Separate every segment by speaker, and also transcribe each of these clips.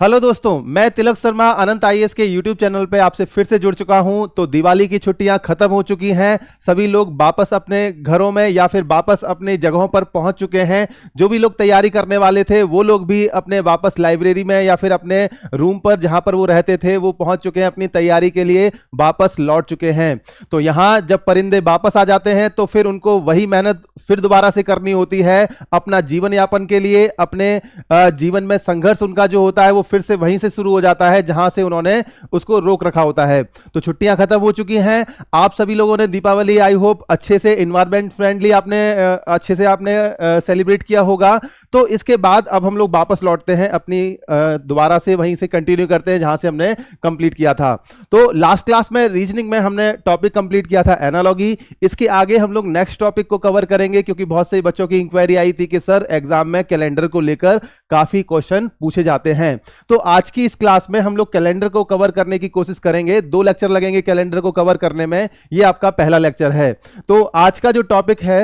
Speaker 1: Hello दोस्तों, मैं तिलक शर्मा अनंत IAS के यूट्यूब चैनल पे आपसे फिर से जुड़ चुका हूं। तो दिवाली की छुट्टियां खत्म हो चुकी हैं। सभी लोग वापस अपने घरों में या फिर वापस अपनी जगहों पर पहुंच चुके हैं। जो भी लोग तैयारी करने वाले थे वो लोग भी अपने वापस लाइब्रेरी में या फिर अपने रूम पर जहां पर वो रहते थे वो पहुंच चुके हैं, अपनी तैयारी के लिए वापस लौट चुके हैं। तो यहाँ जब परिंदे वापस आ जाते हैं तो फिर उनको वही मेहनत फिर दोबारा से करनी होती है अपना जीवन यापन के लिए। अपने जीवन में संघर्ष उनका जो होता है वो फिर से वहीं से शुरू हो जाता है जहां से उन्होंने उसको रोक रखा होता है। तो छुट्टियां खत्म हो चुकी हैं। आप सभी लोगों ने दीपावली आई होप अच्छे से इन्वायरमेंट फ्रेंडली आपने अच्छे से आपने सेलिब्रेट किया होगा। तो इसके बाद अब हम लोग वापस लौटते हैं अपनी दोबारा से वहीं से कंटिन्यू करते हैं जहां से हमने कंप्लीट किया था। तो लास्ट क्लास में रीजनिंग में हमने टॉपिक कंप्लीट किया था एनालॉजी। इसके आगे हम लोग नेक्स्ट टॉपिक को कवर करेंगे क्योंकि बहुत से बच्चों की इंक्वायरी आई थी कि सर एग्जाम में कैलेंडर को लेकर काफी क्वेश्चन पूछे जाते हैं। तो आज की इस क्लास में हम लोग कैलेंडर को कवर करने की कोशिश करेंगे। 2 लेक्चर लगेंगे कैलेंडर को कवर करने में, ये आपका पहला लेक्चर है। तो आज का जो टॉपिक है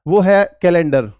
Speaker 1: वो है कैलेंडर।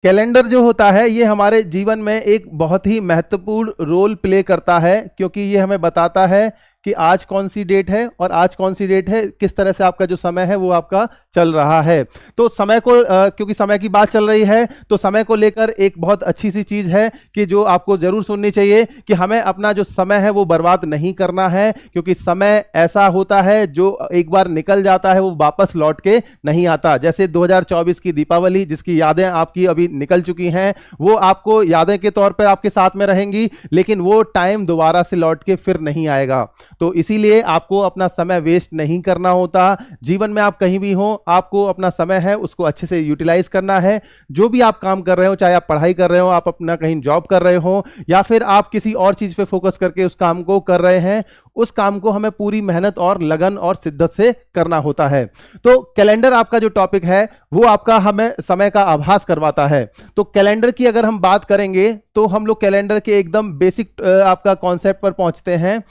Speaker 1: कैलेंडर जो होता है ये हमारे जीवन में एक बहुत ही महत्वपूर्ण रोल प्ले करता है क्योंकि ये हमें बताता है कि आज कौन सी डेट है और आज कौन सी डेट है, किस तरह से आपका जो समय है वो आपका चल रहा है। तो समय को क्योंकि समय की बात चल रही है तो समय को लेकर एक बहुत अच्छी सी चीज है कि जो आपको जरूर सुननी चाहिए कि हमें अपना जो समय है वो बर्बाद नहीं करना है क्योंकि समय ऐसा होता है जो एक बार निकल जाता है वो वापस लौट के नहीं आता। जैसे 2024 की दीपावली जिसकी यादें आपकी अभी निकल चुकी हैं वो आपको यादें के तौर पर आपके साथ में रहेंगी, लेकिन वो टाइम दोबारा से लौट के फिर नहीं आएगा। तो इसीलिए आपको अपना समय वेस्ट नहीं करना होता। जीवन में आप कहीं भी हो आपको अपना समय है उसको अच्छे से यूटिलाइज करना है। जो भी आप काम कर रहे हो, चाहे आप पढ़ाई कर रहे हो, आप अपना कहीं जॉब कर रहे हो या फिर आप किसी और चीज पे फोकस करके उस काम को कर रहे हैं, उस काम को हमें पूरी मेहनत और लगन और शिद्दत से करना होता है। तो कैलेंडर आपका जो टॉपिक है वो आपका हमें समय का आभास करवाता है। तो कैलेंडर की अगर हम बात करेंगे तो हम लोग कैलेंडर के एकदम बेसिक आपका कॉन्सेप्ट पर पहुंचते हैं।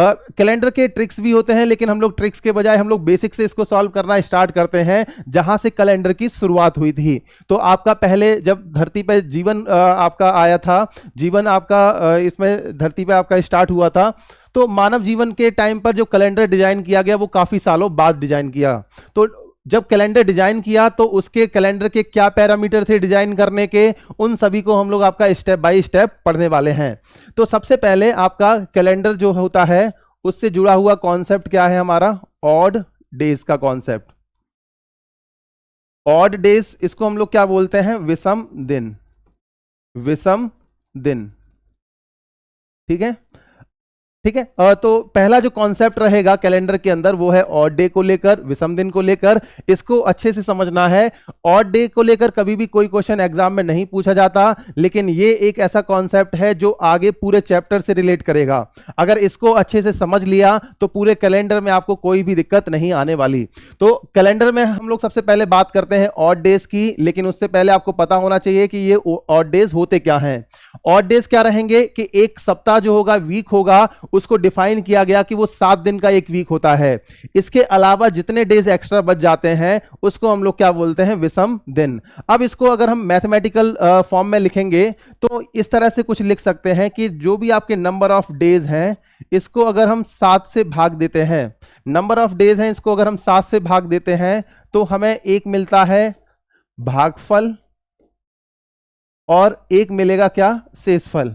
Speaker 1: कैलेंडर के ट्रिक्स भी होते हैं लेकिन हम लोग ट्रिक्स के बजाय हम लोग बेसिक से इसको सॉल्व करना स्टार्ट करते हैं जहां से कैलेंडर की शुरुआत हुई थी। तो आपका पहले जब धरती पर जीवन आपका आया था, जीवन आपका इसमें धरती पे आपका स्टार्ट हुआ था, तो मानव जीवन के टाइम पर जो कैलेंडर डिजाइन किया गया वो काफी सालों बाद डिजाइन किया। तो जब कैलेंडर डिजाइन किया तो उसके कैलेंडर के क्या पैरामीटर थे डिजाइन करने के, उन सभी को हम लोग आपका स्टेप बाय स्टेप पढ़ने वाले हैं। तो सबसे पहले आपका कैलेंडर जो होता है उससे जुड़ा हुआ कॉन्सेप्ट क्या है हमारा, ऑड डेज का कॉन्सेप्ट। ऑड डेज इसको हम लोग क्या बोलते हैं, विषम दिन। विषम दिन, ठीक है ठीक है। तो पहला जो कॉन्सेप्ट रहेगा कैलेंडर के अंदर वो है ऑड डे को लेकर, विषम दिन को लेकर। इसको अच्छे से समझना है। ऑड डे को लेकर कभी भी कोई क्वेश्चन एग्जाम में नहीं पूछा जाता, लेकिन ये एक ऐसा कॉन्सेप्ट है जो आगे पूरे चैप्टर से रिलेट करेगा। अगर इसको अच्छे से समझ लिया तो पूरे कैलेंडर में आपको कोई भी दिक्कत नहीं आने वाली। तो कैलेंडर में हम लोग सबसे पहले बात करते हैं ऑड डेज की, लेकिन उससे पहले आपको पता होना चाहिए कि ये ऑड डेज होते क्या हैं। ऑड डेज क्या रहेंगे कि एक सप्ताह जो होगा, वीक होगा, उसको डिफाइन किया गया कि वो 7 दिन का एक वीक होता है। इसके अलावा जितने डेज एक्स्ट्रा बच जाते हैं उसको हम लोग क्या बोलते हैं, विषम दिन। अब इसको अगर हम मैथमेटिकल फॉर्म में लिखेंगे तो इस तरह से कुछ लिख सकते हैं कि जो भी आपके नंबर ऑफ डेज हैं इसको अगर हम 7 से भाग देते हैं, नंबर ऑफ डेज हैं इसको अगर हम 7 से भाग देते हैं तो हमें एक मिलता है भागफल और एक मिलेगा क्या, शेषफल।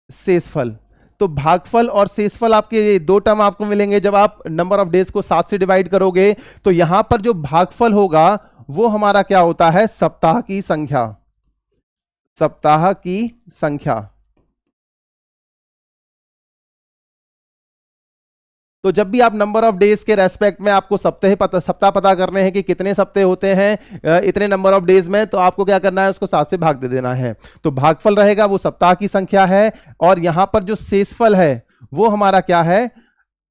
Speaker 1: शेषफल, तो भागफल और शेषफल आपके ये 2 टर्म आपको मिलेंगे जब आप नंबर ऑफ डेज को 7 से डिवाइड करोगे। तो यहां पर जो भागफल होगा वो हमारा क्या होता है, सप्ताह की संख्या। सप्ताह की संख्या। तो जब भी आप नंबर ऑफ डेज के रेस्पेक्ट में आपको सप्ताह पता करने हैं कि कितने सप्ताह होते हैं इतने नंबर ऑफ डेज में, तो आपको क्या करना है, उसको 7 से भाग दे देना है। तो भागफल रहेगा वो सप्ताह की संख्या है, और यहां पर जो शेषफल है वो हमारा क्या है,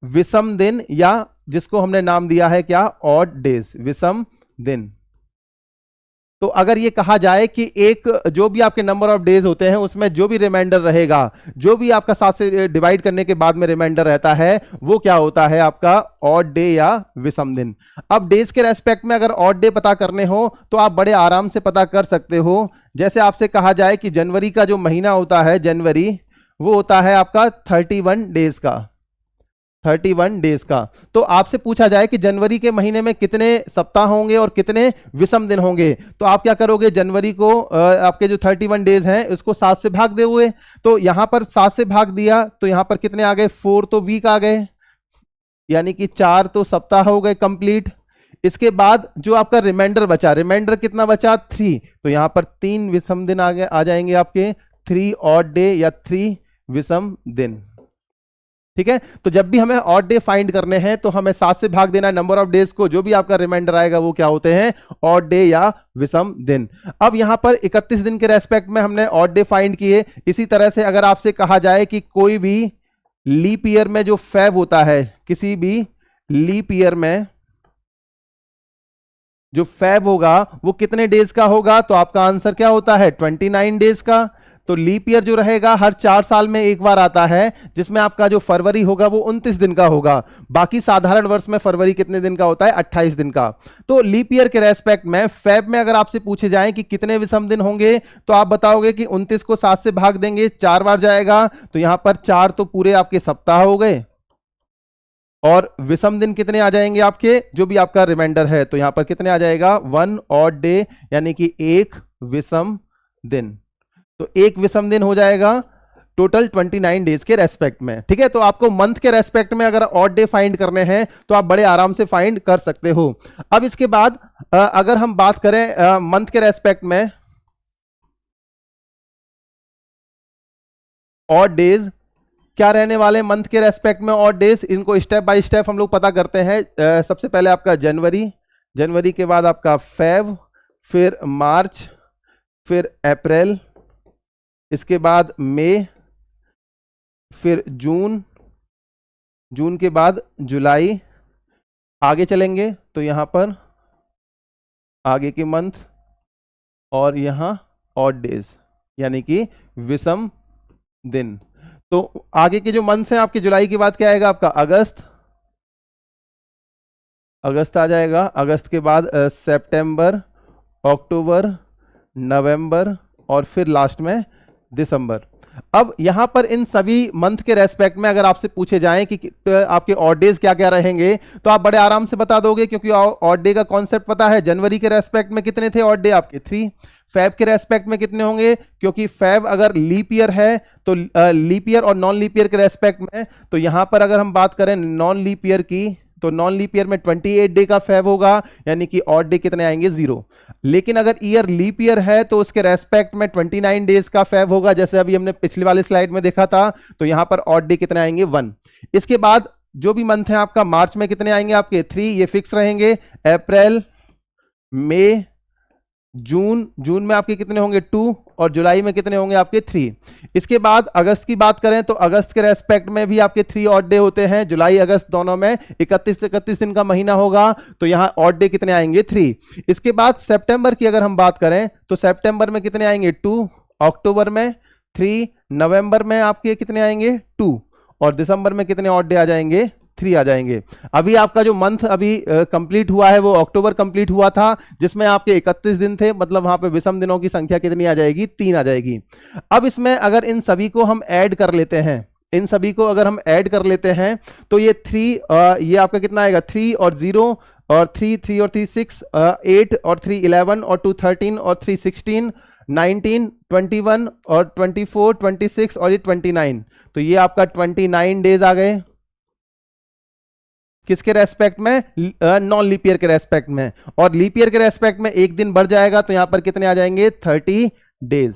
Speaker 1: विषम दिन, या जिसको हमने नाम दिया है क्या, ऑड डेज, विषम दिन। तो अगर ये कहा जाए कि एक जो भी आपके नंबर ऑफ डेज होते हैं उसमें जो भी रिमाइंडर रहेगा, जो भी आपका 7 से डिवाइड करने के बाद में रिमाइंडर रहता है वो क्या होता है, आपका ऑड डे या विषम दिन। अब डेज के रेस्पेक्ट में अगर ऑड डे पता करने हो तो आप बड़े आराम से पता कर सकते हो। जैसे आपसे कहा जाए कि जनवरी का जो महीना होता है, जनवरी, वो होता है आपका 31 डेज का, 31 डेज का। तो आपसे पूछा जाए कि जनवरी के महीने में कितने सप्ताह होंगे और कितने विषम दिन होंगे, तो आप क्या करोगे, जनवरी को आपके जो 31 डेज हैं उसको 7 से भाग दे हुए, तो यहां पर 7 से भाग दिया तो यहां पर कितने आ गए, 4 तो वीक आ गए, यानी कि 4 तो सप्ताह हो गए कंप्लीट। इसके बाद जो आपका रिमाइंडर बचा, रिमाइंडर कितना बचा, 3, तो यहां पर 3 विषम दिन आ जाएंगे आपके, 3 ऑड डे या 3 विषम दिन। ठीक है, तो जब भी हमें ऑड डे फाइंड करने हैं तो हमें 7 से भाग देना है नंबर ऑफ डेज को, जो भी आपका रिमाइंडर आएगा वो क्या होते हैं, ऑड डे या विषम दिन। अब यहां पर 31 दिन के रेस्पेक्ट में हमने ऑड डे फाइंड किए। इसी तरह से अगर आपसे कहा जाए कि कोई भी लीप ईयर में जो फेब होता है, किसी भी लीप ईयर में जो फेब होगा वो कितने डेज का होगा, तो आपका आंसर क्या होता है, 29 डेज का। तो लीप ईयर जो रहेगा हर 4 साल में एक बार आता है, जिसमें आपका जो फरवरी होगा वो 29 दिन का होगा। बाकी साधारण वर्ष में फरवरी कितने दिन का होता है, 28 दिन का। तो लीप ईयर के रेस्पेक्ट में फेब में अगर आपसे पूछे जाएं कि कितने विषम दिन होंगे, तो आप बताओगे कि 29 को 7 से भाग देंगे, 4 बार जाएगा, तो यहां पर 4 तो पूरे आपके सप्ताह हो गए, और विषम दिन कितने आ जाएंगे आपके, जो भी आपका रिमाइंडर है, तो यहां पर कितने आ जाएगा, 1 ऑड डे, यानी कि 1 विषम दिन। तो 1 विषम दिन हो जाएगा टोटल 29 डेज के रेस्पेक्ट में। ठीक है, तो आपको मंथ के रेस्पेक्ट में अगर ऑड डे फाइंड करने हैं तो आप बड़े आराम से फाइंड कर सकते हो। अब इसके बाद अगर हम बात करें मंथ के रेस्पेक्ट में, ऑड डेज क्या रहने वाले मंथ के रेस्पेक्ट में, ऑड डेज, इनको स्टेप बाय स्टेप हम लोग पता करते हैं। सबसे पहले आपका जनवरी, जनवरी के बाद आपका फेब, फिर मार्च, फिर अप्रैल, इसके बाद मई, फिर जून, जून के बाद जुलाई, आगे चलेंगे तो यहां पर आगे के मंथ, और यहां ऑड डेज यानी कि विषम दिन। तो आगे के जो मंथ्स हैं आपके, जुलाई के बाद क्या आएगा आपका, अगस्त, अगस्त आ जाएगा, अगस्त के बाद सितंबर, अक्टूबर, नवंबर, और फिर लास्ट में दिसंबर। अब यहां पर इन सभी मंथ के रेस्पेक्ट में अगर आपसे पूछे जाएं कि आपके ऑड डेज क्या क्या रहेंगे, तो आप बड़े आराम से बता दोगे, क्योंकि ऑड डे का कॉन्सेप्ट पता है। जनवरी के रेस्पेक्ट में कितने थे ऑड डे आपके, 3। फेब के रेस्पेक्ट में कितने होंगे, क्योंकि फेब अगर लीप ईयर है तो लीप ईयर और नॉन लीप ईयर के रेस्पेक्ट में, तो यहां पर अगर हम बात करें नॉन लीप ईयर की, तो नॉन लीप ईयर में 28 डे का फेब होगा, यानी कि ऑड डे कितने आएंगे, 0। लेकिन अगर ईयर लीप ईयर है तो उसके रेस्पेक्ट में 29 डेज का फेब होगा, जैसे अभी हमने पिछले वाले स्लाइड में देखा था, तो यहां पर ऑड डे कितने आएंगे, 1। इसके बाद जो भी मंथ है आपका, मार्च में कितने आएंगे आपके, 3, ये फिक्स रहेंगे। अप्रैल, मई, जून, जून में आपके कितने होंगे, 2, और जुलाई में कितने होंगे आपके, 3। इसके बाद अगस्त की बात करें तो अगस्त के रेस्पेक्ट में भी आपके 3 ऑड डे होते हैं, जुलाई अगस्त दोनों में 31 से 31 दिन का महीना होगा, तो यहां ऑड डे कितने आएंगे, 3। इसके बाद सितंबर की अगर हम बात करें तो सितंबर में कितने आएंगे, 2, अक्टूबर में 3, नवंबर में आपके कितने आएंगे, 2, और दिसंबर में कितने ऑड डे आ जाएंगे, 3 आ जाएंगे। अभी आपका जो मंथ अभी कंप्लीट हुआ है वो अक्टूबर कंप्लीट हुआ था, जिसमें आपके 31 दिन थे, मतलब वहां पे विषम दिनों की संख्या कितनी आ जाएगी, 3 आ जाएगी। अब इसमें अगर इन सभी को हम ऐड कर लेते हैं, इन सभी को अगर हम ऐड कर लेते हैं तो ये 3, ये आपका कितना आएगा, 3 और 0 और 3, 3 और 3 6, 8 और 3 11 और 2 13 और 3 16, 19, 21 और 24, 26 और ये 29, तो ये आपका 29 डेज आ गए। किसके रेस्पेक्ट में, नॉन लीप ईयर के रेस्पेक्ट में। और लीप ईयर के रेस्पेक्ट में एक दिन बढ़ जाएगा, तो यहां पर कितने आ जाएंगे, 30 डेज।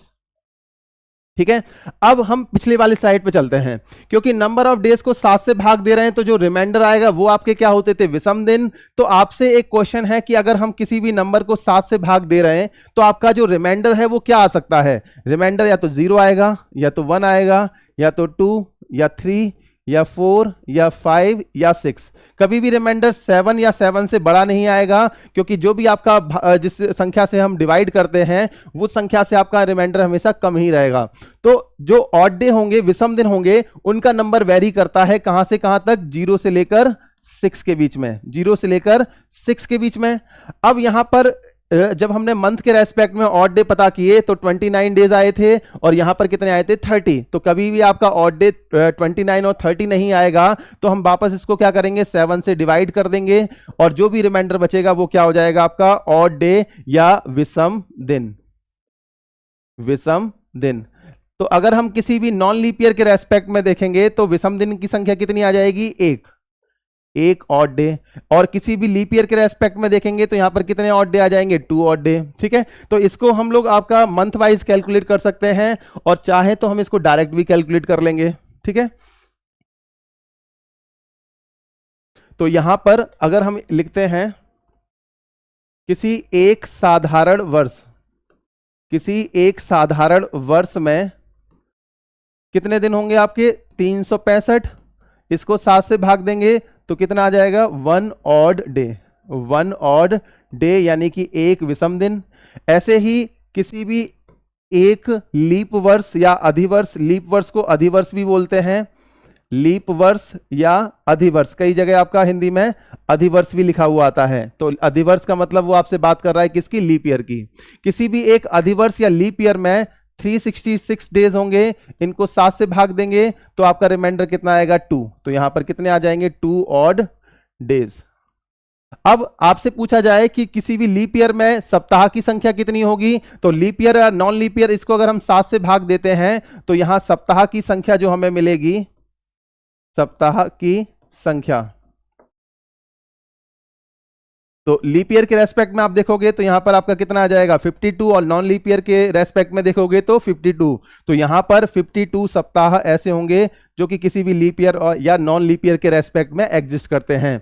Speaker 1: ठीक है, अब हम पिछली वाली स्लाइड पे चलते हैं, क्योंकि नंबर ऑफ डेज को 7 से भाग दे रहे हैं, तो जो रिमाइंडर आएगा वो आपके क्या होते थे, विषम दिन। तो आपसे एक क्वेश्चन है कि अगर हम किसी भी नंबर को 7 से भाग दे रहे हैं तो आपका जो रिमाइंडर है वो क्या आ सकता है। रिमाइंडर या तो 0 आएगा, या तो 1 आएगा, या तो 2 या 3 या 4 या 5 या 6। कभी भी रिमाइंडर 7 या 7 से बड़ा नहीं आएगा, क्योंकि जो भी आपका जिस संख्या से हम डिवाइड करते हैं वो संख्या से आपका रिमाइंडर हमेशा कम ही रहेगा। तो जो ऑड डे होंगे, विषम दिन होंगे, उनका नंबर वेरी करता है कहां से कहां तक, 0 से लेकर 6 के बीच में, 0 से लेकर 6 के बीच में। अब यहां पर जब हमने मंथ के रेस्पेक्ट में ऑड डे पता किए तो 29 डेज आए थे और यहां पर कितने आए थे 30। तो कभी भी आपका ऑड डे 29 और 30 नहीं आएगा तो हम वापस इसको क्या करेंगे 7 से डिवाइड कर देंगे और जो भी रिमाइंडर बचेगा वो क्या हो जाएगा आपका ऑड डे या विषम दिन। विषम दिन। तो अगर हम किसी भी नॉन लीप ईयर के रेस्पेक्ट में देखेंगे तो विषम दिन की संख्या कितनी आ जाएगी एक ऑड डे। और किसी भी लीप ईयर के रेस्पेक्ट में देखेंगे तो यहां पर कितने ऑड डे आ जाएंगे 2 ऑड डे। ठीक है, तो इसको हम लोग आपका मंथ वाइज कैलकुलेट कर सकते हैं और चाहे तो हम इसको डायरेक्ट भी कैलकुलेट कर लेंगे। ठीक है, तो यहां पर अगर हम लिखते हैं किसी एक साधारण वर्ष में कितने दिन होंगे आपके 365, इसको 7 से भाग देंगे तो कितना आ जाएगा 1 ऑड डे यानी कि एक विषम दिन। ऐसे ही किसी भी एक लीप वर्ष या अधिवर्ष, लीप वर्ष को अधिवर्ष भी बोलते हैं, लीप वर्ष या अधिवर्ष, कई जगह आपका हिंदी में अधिवर्ष भी लिखा हुआ आता है। तो अधिवर्ष का मतलब वो आपसे बात कर रहा है किसकी, लीप ईयर की। किसी भी एक अधिवर्ष या लीप ईयर में 366 डेज होंगे, इनको 7 से भाग देंगे तो आपका रिमाइंडर कितना आएगा 2। तो यहां पर कितने आ जाएंगे 2 ऑड डेज। अब आपसे पूछा जाए कि किसी भी लीप ईयर में सप्ताह की संख्या कितनी होगी, तो लीप ईयर या नॉन लीप ईयर इसको अगर हम 7 से भाग देते हैं तो यहां सप्ताह की संख्या जो हमें मिलेगी, सप्ताह की संख्या, तो लीप ईयर के रेस्पेक्ट में आप देखोगे तो यहां पर आपका कितना आ जाएगा 52 और नॉन लीप ईयर के रेस्पेक्ट में देखोगे तो 52। तो यहां पर 52 सप्ताह ऐसे होंगे जो कि किसी भी लीप ईयर और या नॉन लीप ईयर के रेस्पेक्ट में एग्जिस्ट करते हैं।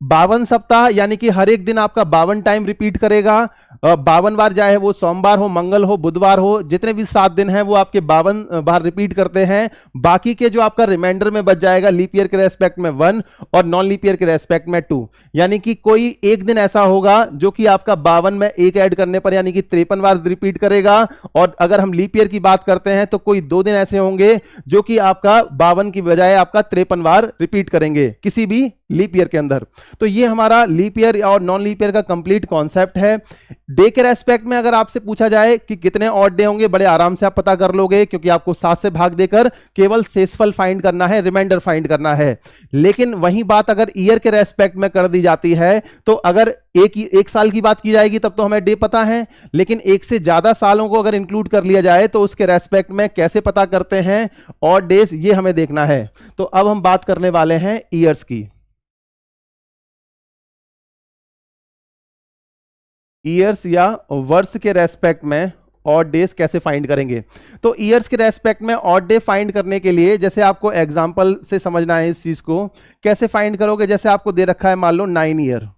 Speaker 1: 52 सप्ताह यानी कि हर एक दिन आपका 52 टाइम रिपीट करेगा। 52 बार, चाहे वो सोमवार हो, मंगल हो, बुधवार हो, जितने भी 7 दिन हैं वो आपके 52 बार रिपीट करते हैं। बाकी के जो आपका रिमाइंडर में बच जाएगा लीप ईयर के रेस्पेक्ट में 1 और नॉन लीप ईयर के रेस्पेक्ट में 2, यानी कि कोई एक दिन ऐसा होगा जो कि आपका 52 में एक ऐड करने पर यानी कि 53 बार रिपीट करेगा। और अगर हम लीप ईयर की बात करते हैं तो कोई 2 दिन ऐसे होंगे जो कि आपका 52 की बजाय आपका 53 बार रिपीट करेंगे किसी भी लीप ईयर के अंदर। तो ये हमारा लीप ईयर और नॉन लीप ईयर का कंप्लीट कॉन्सेप्ट है। डे के रेस्पेक्ट में अगर आपसे पूछा जाए कि कितने ऑड डे होंगे, बड़े आराम से आप पता कर लोगे क्योंकि आपको 7 से भाग देकर केवल शेषफल फाइंड करना है, रिमाइंडर फाइंड करना है। लेकिन वही बात अगर ईयर के रेस्पेक्ट में कर दी जाती है तो अगर एक साल की बात की जाएगी तब तो हमें डे पता है, लेकिन एक से ज्यादा सालों को अगर इंक्लूड कर लिया जाए तो उसके रेस्पेक्ट में कैसे पता करते हैं ऑड डेज, ये हमें देखना है। तो अब हम बात करने वाले हैं ईयर्स की। ईयर्स या वर्ष के रेस्पेक्ट में ऑड डेज कैसे फाइंड करेंगे। तो ईयर्स के रेस्पेक्ट में ऑड डे फाइंड करने के लिए जैसे आपको एग्जांपल से समझना है इस चीज को, कैसे फाइंड करोगे। जैसे आपको दे रखा है मान लो 9 ईयर,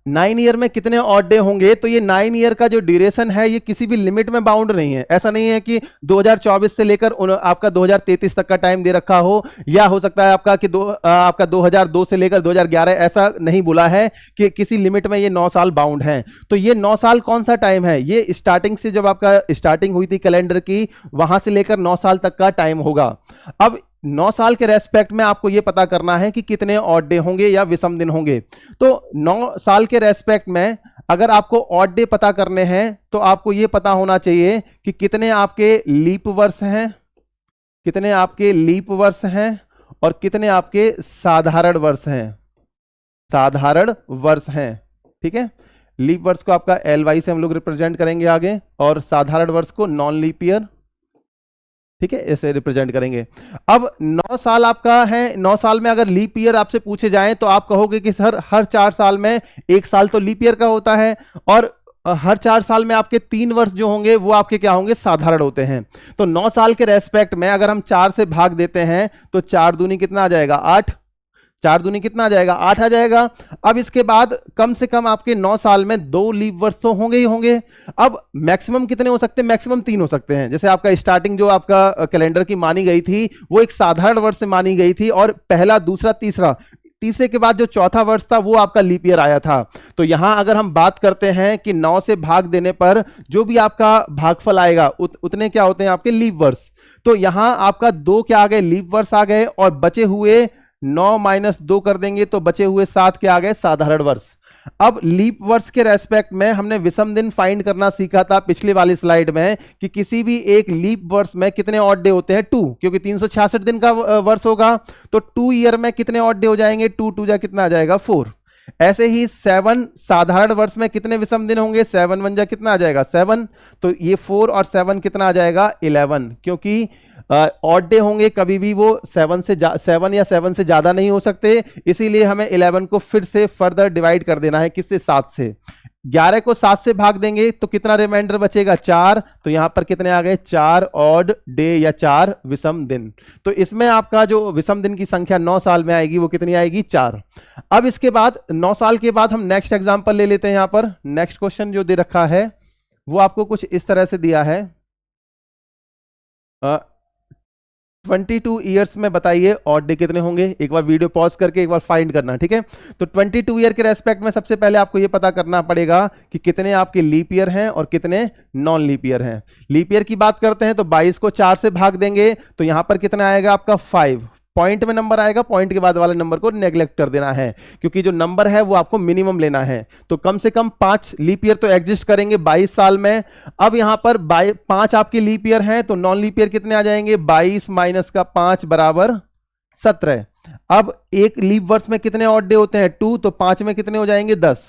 Speaker 1: 9 ईयर में कितने ऑड डे होंगे, तो ये 9 ईयर का जो ड्यूरेशन है ये किसी भी लिमिट में बाउंड नहीं है। ऐसा नहीं है कि 2024 से लेकर आपका 2033 तक का टाइम दे रखा हो, या हो सकता है आपका 2002 से लेकर 2011, ऐसा नहीं बोला है कि किसी लिमिट में ये 9 साल बाउंड है। तो ये 9 साल कौन सा टाइम है, ये स्टार्टिंग से जब आपका स्टार्टिंग हुई थी कैलेंडर की, वहां से लेकर 9 साल तक का टाइम होगा। अब 9 साल के रेस्पेक्ट में आपको यह पता करना है कि कितने ऑड डे होंगे या विषम दिन होंगे। तो 9 साल के रेस्पेक्ट में अगर आपको ऑड डे पता करने हैं तो आपको यह पता होना चाहिए कि कितने आपके लीप वर्ष हैं, कितने आपके लीप वर्ष हैं और कितने आपके साधारण वर्ष हैं, साधारण वर्ष हैं। ठीक है, लीप वर्ष को आपका LY से हम लोग रिप्रेजेंट करेंगे आगे, और साधारण वर्ष को नॉन लीप ईयर, ठीक है, ऐसे रिप्रेजेंट करेंगे। अब 9 साल आपका है, 9 साल में अगर लीप ईयर आपसे पूछे जाएं तो आप कहोगे कि सर हर 4 साल में एक साल तो लीप ईयर का होता है, और हर 4 साल में आपके 3 वर्ष जो होंगे वो आपके क्या होंगे, साधारण होते हैं। तो 9 साल के रेस्पेक्ट में अगर हम 4 से भाग देते हैं तो 4 दूनी कितना आ जाएगा 8, 4 दूनी कितना आ जाएगा 8 आ जाएगा। अब इसके बाद कम से कम आपके 9 साल में 2 लीप वर्ष तो होंगे ही होंगे। अब मैक्सिमम कितने हो सकते हैं, मैक्सिमम 3 हो सकते हैं। जैसे आपका स्टार्टिंग जो आपका कैलेंडर की मानी गई थी वो एक साधारण वर्ष से मानी गई थी, और पहला, दूसरा, तीसरे के बाद जो चौथा वर्ष था वो आपका लीप ईयर आया था। तो यहां अगर हम बात करते हैं कि 9 से भाग देने पर जो भी आपका भागफल आएगा उतने क्या होते हैं आपके लीप वर्ष। तो यहां आपका 2 क्या आ गए, लीप वर्ष आ गए, और बचे हुए 9 - 2 कर देंगे तो बचे हुए 7 के आ गए, साधारण वर्ष। अब लीप वर्ष के रेस्पेक्ट में हमने विषम दिन फाइंड करना सीखा था पिछली वाली स्लाइड में कि किसी भी एक लीप वर्ष में कितने ऑड डे होते हैं, 2, क्योंकि 366 दिन का वर्ष होगा तो 2 ईयर में कितने ऑड डे हो जाएंगे, 2 2 जा कितना आ जाएगा 4। ऐसे ही 7 साधारण वर्ष में कितने विषम दिन होंगे, 7 1 जा कितना आ जाएगा 7, तो ये 4 और 7 कितना आ जाएगा 11, क्योंकि ऑड डे होंगे कभी भी वो 7 या 7 से ज्यादा नहीं हो सकते, इसीलिए हमें 11 को फिर से फर्दर डिवाइड कर देना है, किससे, 7 से। 11 को 7 से भाग देंगे तो कितना रिमाइंडर बचेगा, 4, तो यहां पर कितने आ गए 4 ऑड डे या 4 विषम दिन। तो इसमें आपका जो विषम दिन की संख्या 9 साल में आएगी वो कितनी आएगी, 4। अब इसके बाद 9 साल के बाद हम नेक्स्ट एग्जांपल ले लेते हैं। यहां पर नेक्स्ट क्वेश्चन जो दे रखा है वो आपको कुछ इस तरह से दिया है, 22 ईयर्स में बताइए ऑड डे कितने होंगे। एक बार वीडियो पॉज करके एक बार फाइंड करना, ठीक है। तो 22 ईयर के रेस्पेक्ट में सबसे पहले आपको ये पता करना पड़ेगा कि कितने आपके लीप ईयर हैं और कितने नॉन लीप ईयर हैं। लीप ईयर की बात करते हैं तो 22 को 4 से भाग देंगे तो यहां पर कितना आएगा आपका 5, पॉइंट में नंबर आएगा, पॉइंट के बाद वाले नंबर को नेग्लेक्ट कर देना है क्योंकि जो नंबर है वो आपको मिनिमम लेना है। तो कम से कम 5 लीप ईयर तो एग्जिस्ट करेंगे 22 साल में। अब यहां पर 5 आपके लीप ईयर हैं तो नॉन लीप ईयर कितने आ जाएंगे, 22 माइनस का 5 बराबर 17। अब एक लीप वर्ष में कितने ऑड डे होते हैं, 2, तो 5 में कितने हो जाएंगे 10।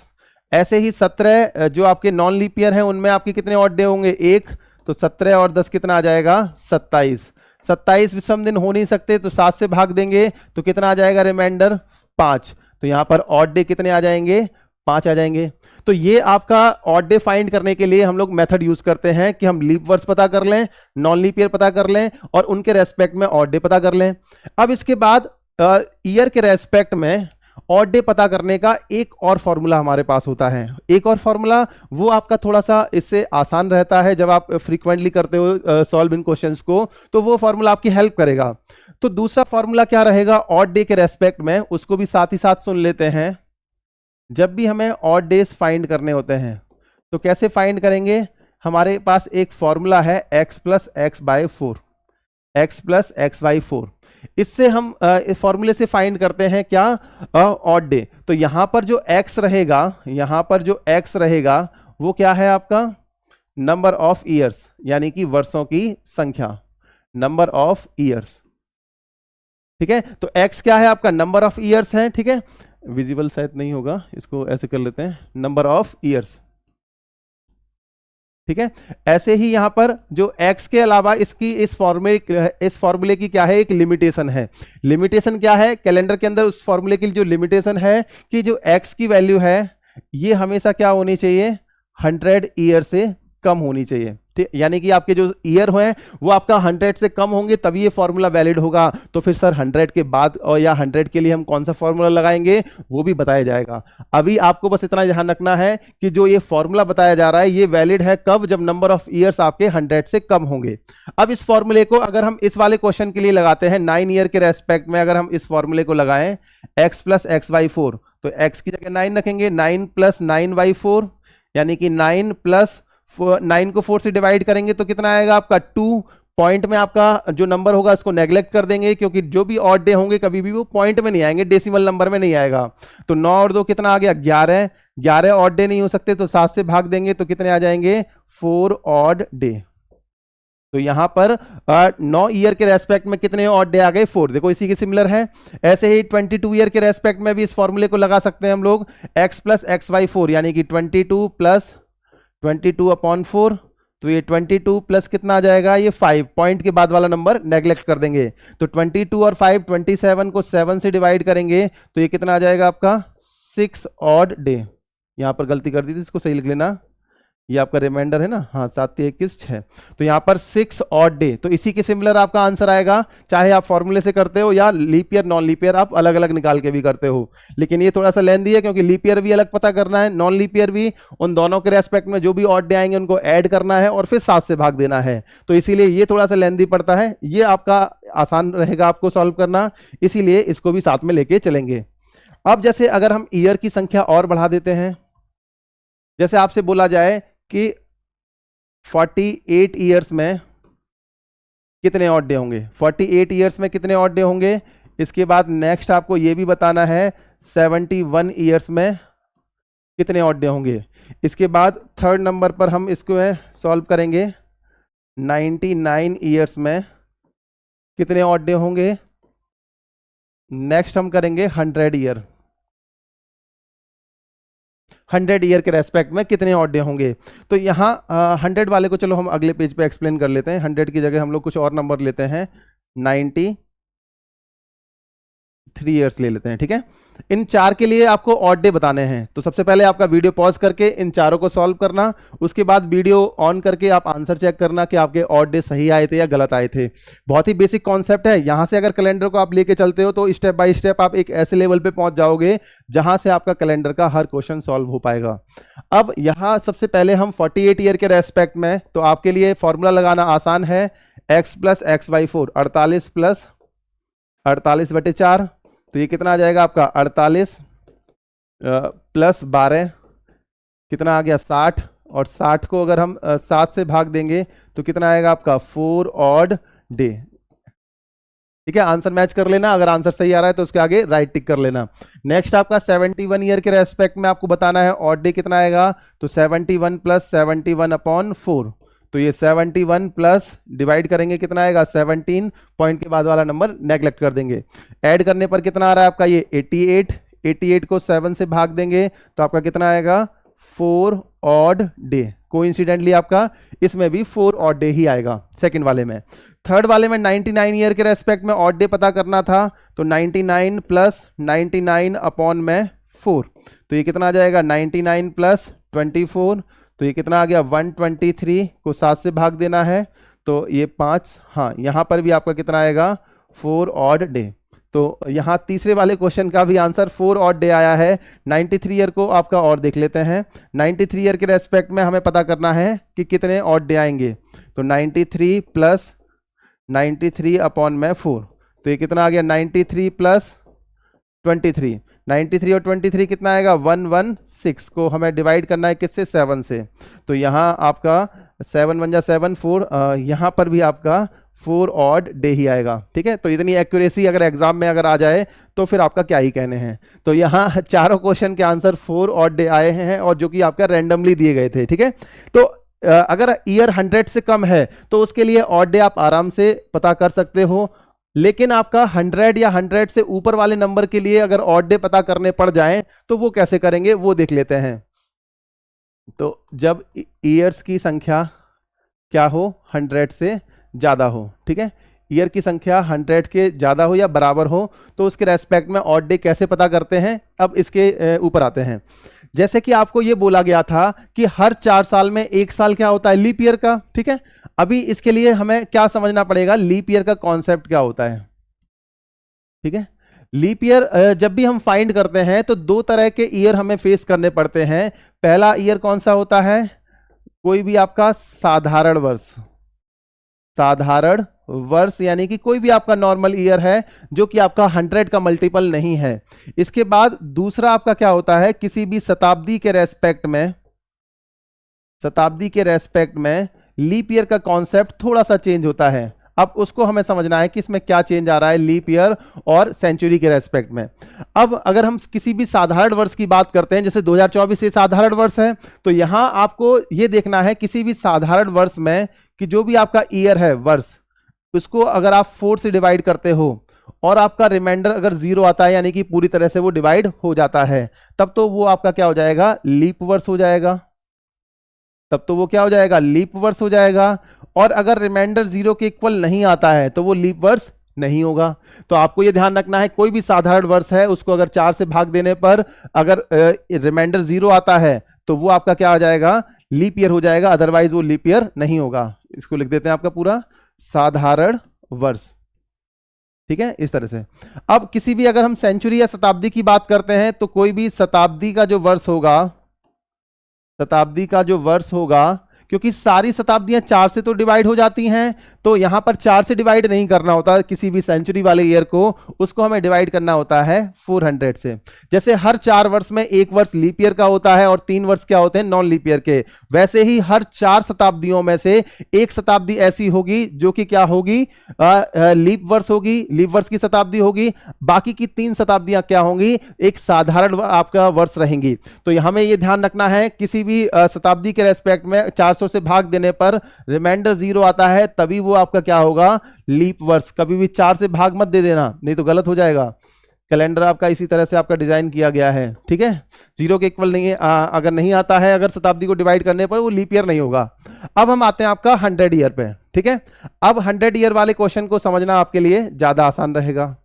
Speaker 1: ऐसे ही 17 जो आपके नॉन लीप ईयर हैं उनमें आपके कितने ऑड डे होंगे, 1, तो 17 और 10 कितना आ जाएगा 27। 27 विषम दिन हो नहीं सकते तो 7 से भाग देंगे तो कितना आ जाएगा रिमाइंडर 5, तो यहां पर ऑड डे कितने आ जाएंगे, 5 आ जाएंगे। तो ये आपका ऑड डे फाइंड करने के लिए हम लोग मेथड यूज करते हैं कि हम लीप वर्ष पता कर लें, नॉन लीप ईयर पता कर लें और उनके रेस्पेक्ट में ऑड डे पता कर लें। अब इसके बाद ईयर के रेस्पेक्ट में ऑड डे पता करने का एक और फॉर्मूला हमारे पास होता है। एक और फॉर्मूला वो आपका थोड़ा सा इससे आसान रहता है, जब आप फ्रीक्वेंटली करते हो सॉल्व इन क्वेश्चंस को तो वो फॉर्मूला आपकी हेल्प करेगा। तो दूसरा फॉर्मूला क्या रहेगा ऑड डे के रेस्पेक्ट में, उसको भी साथ ही साथ सुन लेते हैं। जब भी हमें ऑड डेज फाइंड करने होते हैं तो कैसे फाइंड करेंगे, हमारे पास एक फॉर्मूला है x plus x by 4, x plus x by 4। इससे हम इस फॉर्मूले से फाइंड करते हैं क्या, ऑड डे। तो यहां पर जो x रहेगा, यहां पर जो x रहेगा वो क्या है आपका नंबर ऑफ ईयर्स, यानी कि वर्षों की संख्या, नंबर ऑफ ईयर्स, ठीक है। तो x क्या है आपका नंबर ऑफ ईयर्स है, ठीक है। विजिबल शायद नहीं होगा, इसको ऐसे कर लेते हैं, नंबर ऑफ ईयर्स, ठीक है। ऐसे ही यहां पर जो x के अलावा इसकी इस फॉर्मूले की क्या है, एक लिमिटेशन है। लिमिटेशन क्या है, कैलेंडर के अंदर उस फॉर्मूले की जो लिमिटेशन है कि जो x की वैल्यू है ये हमेशा क्या होनी चाहिए, 100 ईयर से कम होनी चाहिए, यानी कि आपके जो ईयर हैं वो आपका 100 से कम होंगे तभी ये फॉर्मूला वैलिड होगा। तो फिर सर 100 के बाद और या 100 के लिए हम कौन सा फॉर्मूला लगाएंगे वो भी बताया जाएगा। अभी आपको बस इतना ध्यान रखना है कि जो ये फॉर्मूला बताया जा रहा है ये वैलिड है कब, जब नंबर ऑफ ईयर्स आपके 100 से कम होंगे। अब इस फॉर्मूले को अगर हम इस वाले क्वेश्चन के लिए लगाते हैं 9 ईयर के रेस्पेक्ट में, अगर हम इस फॉर्मूले को लगाएं x प्लस एक्स बाई 4, तो x की जगह 9 रखेंगे, 9 प्लस 9 बाई 4, यानी कि 9 प्लस 9 को 4 से डिवाइड करेंगे तो कितना आएगा आपका 2। पॉइंट में आपका जो नंबर होगा उसको नेग्लेक्ट कर देंगे क्योंकि जो भी ऑड डे होंगे कभी भी वो पॉइंट में नहीं आएंगे, डेसिमल नंबर में नहीं आएगा। तो 9 और 2 कितना आ गया 11, 11 ऑड डे नहीं हो सकते तो 7 से भाग देंगे तो कितने आ जाएंगे 4 ऑड डे। तो यहां पर 9 ईयर के रेस्पेक्ट में कितने ऑड डे आ गए 4, देखो इसी के सिमिलर है। ऐसे ही 22 ईयर के रेस्पेक्ट में भी इस फॉर्मूले को लगा सकते हैं हम लोग, x प्लस एक्स बाई 4, यानी कि 22 प्लस 22 अपॉन 4, तो ये 22 प्लस कितना आ जाएगा, ये 5, पॉइंट के बाद वाला नंबर नेग्लेक्ट कर देंगे। तो 22 और 5, 27 को 7 से डिवाइड करेंगे तो ये कितना आ जाएगा आपका 6 ऑड डे। यहां पर गलती कर दी थी, इसको सही लिख लेना, ये आपका रिमाइंडर है ना, हाँ 7 21 6, तो यहां पर 6 ऑड डे। तो इसी के सिमिलर आपका आंसर आएगा, चाहे आप फॉर्मूले से करते हो या leap year non leap year आप अलग अलग निकाल के भी करते हो। लेकिन ये थोड़ा सा लेंथी है क्योंकि लीप ईयर भी अलग पता करना है, नॉन लीप ईयर भी, उन दोनों के रेस्पेक्ट में जो भी ऑड डे आएंगे उनको ऐड करना है और फिर 7 से भाग देना है। तो इसीलिए ये थोड़ा सा लेंथी पड़ता है, ये आपका आसान रहेगा आपको सॉल्व करना, इसीलिए इसको भी साथ में लेके चलेंगे। अब जैसे अगर हम ईयर की संख्या और बढ़ा देते हैं, जैसे आपसे बोला जाए कि 48 ईयर्स में कितने ऑड डे होंगे, 48 ईयर्स में कितने ऑड डे होंगे। इसके बाद नेक्स्ट आपको ये भी बताना है 71 ईयर्स में कितने ऑड डे होंगे। इसके बाद थर्ड नंबर पर हम इसको सॉल्व करेंगे, 99 ईयर्स में कितने ऑड डे होंगे। नेक्स्ट हम करेंगे 100 ईयर, 100 ईयर के रेस्पेक्ट में कितने ऑड डे होंगे। तो यहाँ 100 वाले को चलो हम अगले पेज पे एक्सप्लेन कर लेते हैं। 100 की जगह हम लोग कुछ और नंबर लेते हैं, 93 ईयर्स ले लेते हैं, ठीक है। इन चार के लिए आपको ऑड डे बताने हैं, तो सबसे पहले आपका वीडियो पॉज करके इन चारों को सॉल्व करना, उसके बाद वीडियो ऑन करके आप आंसर चेक करना कि आपके ऑड डे सही आए थे या गलत आए थे। बहुत ही बेसिक कॉन्सेप्ट है। यहां से अगर कैलेंडर को आप लेके चलते हो तो स्टेप बाय स्टेप आप एक ऐसे लेवल पे पहुंच जाओगे जहां से आपका कैलेंडर का हर क्वेश्चन सॉल्व हो पाएगा। अब यहां सबसे पहले हम 48 ईयर के रेस्पेक्ट में, तो आपके लिए फॉर्मूला लगाना आसान है, x plus x by 4, 48 plus 48/4, तो ये कितना आ जाएगा आपका 48 प्लस 12 कितना आ गया 60, और 60 को अगर हम 7 से भाग देंगे तो कितना आएगा आपका 4 ऑड डे। ठीक है, आंसर मैच कर लेना, अगर आंसर सही आ रहा है तो उसके आगे राइट टिक कर लेना। नेक्स्ट आपका 71 ईयर के रेस्पेक्ट में आपको बताना है ऑड डे कितना आएगा, तो 71 प्लस 71/4, तो ये 71 प्लस डिवाइड करेंगे कितना आएगा 17, पॉइंट के बाद वाला नंबर नेगलेक्ट कर देंगे। ऐड करने पर कितना आ रहा है आपका ये 88 को 7 से भाग देंगे तो आपका कितना आएगा 4 ऑड डे। कोइंसिडेंटली आपका इसमें भी 4 ऑड डे ही आएगा सेकंड वाले में। थर्ड वाले में 99 ईयर के रेस्पेक्ट में ऑड डे पता करना था, तो 99 प्लस 99/4, तो ये कितना आ जाएगा 99 प्लस 24, तो ये कितना आ गया 123 को 7 से भाग देना है तो ये 5, हाँ यहाँ पर भी आपका कितना आएगा 4 ऑड डे। तो यहाँ तीसरे वाले क्वेश्चन का भी आंसर 4 ऑड डे आया है। 93 ईयर को आपका और देख लेते हैं। 93 ईयर के रेस्पेक्ट में हमें पता करना है कि कितने ऑड डे आएंगे, तो 93 प्लस 93/4, तो ये कितना आ गया 93 प्लस 23, 93 और 23 कितना आएगा 116, को हमें डिवाइड करना है किससे 7 से, तो यहाँ आपका 7 1 जा 7 4, यहाँ पर भी आपका 4 ऑड डे ही आएगा। ठीक है, तो इतनी एक्यूरेसी अगर एग्जाम में अगर आ जाए तो फिर आपका क्या ही कहने हैं। तो यहाँ चारों क्वेश्चन के आंसर 4 ऑड डे आए हैं और जो कि आपका रैंडमली दिए गए थे। ठीक है, तो अगर ईयर 100 से कम है तो उसके लिए ऑड डे आप आराम से पता कर सकते हो, लेकिन आपका 100 या 100 से ऊपर वाले नंबर के लिए अगर ऑड डे पता करने पड़ जाएं तो वो कैसे करेंगे वो देख लेते हैं। तो जब ईयर्स की संख्या क्या हो 100 से ज़्यादा हो, ठीक है, ईयर की संख्या 100 के ज़्यादा हो या बराबर हो तो उसके रेस्पेक्ट में ऑड डे कैसे पता करते हैं। अब इसके ऊपर आते हैं। जैसे कि आपको ये बोला गया था कि हर 4 साल में एक साल क्या होता है लीप ईयर का। ठीक है, अभी इसके लिए हमें क्या समझना पड़ेगा, लीप ईयर का कॉन्सेप्ट क्या होता है। ठीक है, लीप ईयर जब भी हम फाइंड करते हैं तो 2 तरह के ईयर हमें फेस करने पड़ते हैं। पहला ईयर कौन सा होता है, कोई भी आपका साधारण वर्ष, साधारण वर्ष यानी कि कोई भी आपका नॉर्मल ईयर है जो कि आपका 100 का मल्टीपल नहीं है। इसके बाद दूसरा आपका क्या होता है, किसी भी शताब्दी के रेस्पेक्ट में, शताब्दी के रेस्पेक्ट में लीप ईयर का कॉन्सेप्ट थोड़ा सा चेंज होता है। अब उसको हमें समझना है कि इसमें क्या चेंज आ रहा है लीप ईयर और सेंचुरी के रेस्पेक्ट में। अब अगर हम किसी भी साधारण वर्ष की बात करते हैं, जैसे 2024 ये साधारण वर्ष है, तो यहां आपको ये देखना है किसी भी साधारण वर्ष में कि जो भी आपका ईयर है वर्ष, उसको अगर आप 4 से डिवाइड करते हो और आपका रिमाइंडर अगर 0 आता है यानी कि पूरी तरह से वो डिवाइड हो जाता है, तब तो वो आपका क्या हो जाएगा, लीप वर्ष हो जाएगा। तब तो वो क्या हो जाएगा, लीप वर्ष हो जाएगा। और अगर रिमाइंडर 0 के इक्वल नहीं आता है तो वो लीप वर्ष नहीं होगा। तो आपको ये ध्यान रखना है, कोई भी साधारण वर्ष है उसको अगर 4 से भाग देने पर अगर रिमाइंडर 0 आता है तो वो आपका क्या हो जाएगा, लीप ईयर हो जाएगा, अदरवाइज वो लीप ईयर नहीं होगा। इसको लिख देते हैं आपका पूरा साधारण वर्ष। ठीक है, इस तरह से। अब किसी भी अगर हम सेंचुरी या शताब्दी की बात करते हैं तो कोई भी शताब्दी का जो वर्ष होगा, शताब्दी का जो वर्ष होगा, क्योंकि सारी शताब्दियां 4 से तो डिवाइड हो जाती हैं, तो यहां पर 4 से डिवाइड नहीं करना होता किसी भी सेंचुरी वाले ईयर को, उसको हमें डिवाइड करना होता है 400 से। जैसे हर 4 वर्ष में एक वर्ष लीप ईयर का होता है और 3 वर्ष क्या होते हैं, नॉन लीप ईयर के, वैसे ही हर 4 शताब्दियों में से एक शताब्दी ऐसी होगी जो कि क्या होगी, लीप वर्ष होगी, लीप वर्ष की शताब्दी होगी। बाकी की 3 शताब्दियां क्या होंगी, एक साधारण आपका वर्ष रहेंगी। तो हमें यह ध्यान रखना है, किसी भी शताब्दी के रेस्पेक्ट में 400 से भाग देने पर रिमाइंडर 0 आता है, तभी वो आपका क्या होगा, लीप वर्ष। कभी भी 4 से भाग मत दे देना, नहीं तो गलत हो जाएगा। कैलेंडर आपका इसी तरह से आपका डिजाइन किया गया है, ठीक है। 0 के इक्वल नहीं है, अगर नहीं आता है, अगर शताब्दी को डिवाइड करने पर, वो लीप ईयर नहीं होगा। अब हम आते हैं आपका 100 ईयर पे, ठीक है। अब 100 ईयर वाले क्वेश्चन को समझना आपके लिए ज्यादा आसान रहेगा,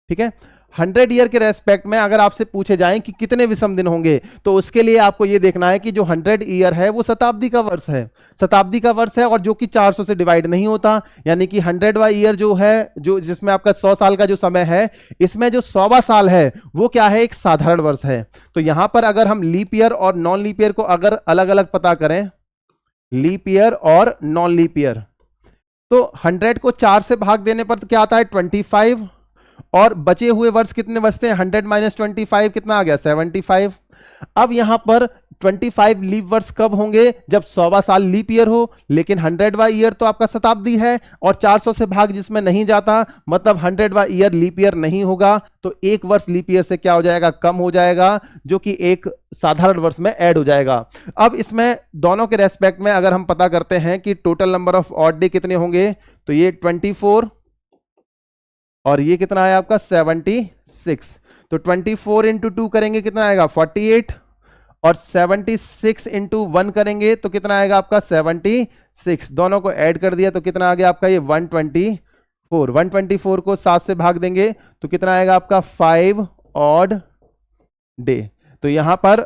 Speaker 1: ठीक है। 100 ईयर के रेस्पेक्ट में अगर आपसे पूछे जाएं कि कितने विषम दिन होंगे, तो उसके लिए आपको यह देखना है कि जो 100 ईयर है वो शताब्दी का वर्ष है, शताब्दी का वर्ष है, और जो कि 400 से डिवाइड नहीं होता। यानी कि 100वां ईयर जो है, जो जिसमें आपका 100 साल का जो समय है, इसमें जो 100वां साल है वो क्या है, एक साधारण वर्ष है। तो यहां पर अगर हम लीप ईयर और नॉन लीप ईयर को अगर अलग अलग पता करें, लीप ईयर और नॉन लीप ईयर, तो 100 को 4 से भाग देने पर तो क्या आता है, 25, और बचे हुए वर्ष कितने बचते हैं, 100 माइनस 25 कितना आ गया, 75। अब यहां पर 25 लीप वर्ष कब होंगे, जब 100वां साल लीप ईयर हो, लेकिन 100वां ईयर तो आपका शताब्दी है, और 400 से भाग जिसमें नहीं जाता, मतलब 100वां ईयर लीप ईयर नहीं होगा, तो एक वर्ष लीप ईयर से क्या हो जाएगा, कम हो जाएगा, जो कि एक साधारण वर्ष में ऐड हो जाएगा। अब इसमें दोनों के रेस्पेक्ट में अगर हम पता करते हैं कि total number of odd day कितने होंगे, तो ये 24 और ये कितना है आपका 76। तो 24 इंटू 2 करेंगे कितना आएगा 48, और 76 इंटू 1 करेंगे तो कितना आएगा आपका 76। दोनों को ऐड कर दिया तो कितना आ गया आपका ये 124। 124 को 7 से भाग देंगे तो कितना आएगा आपका 5 ऑड डे। तो यहां पर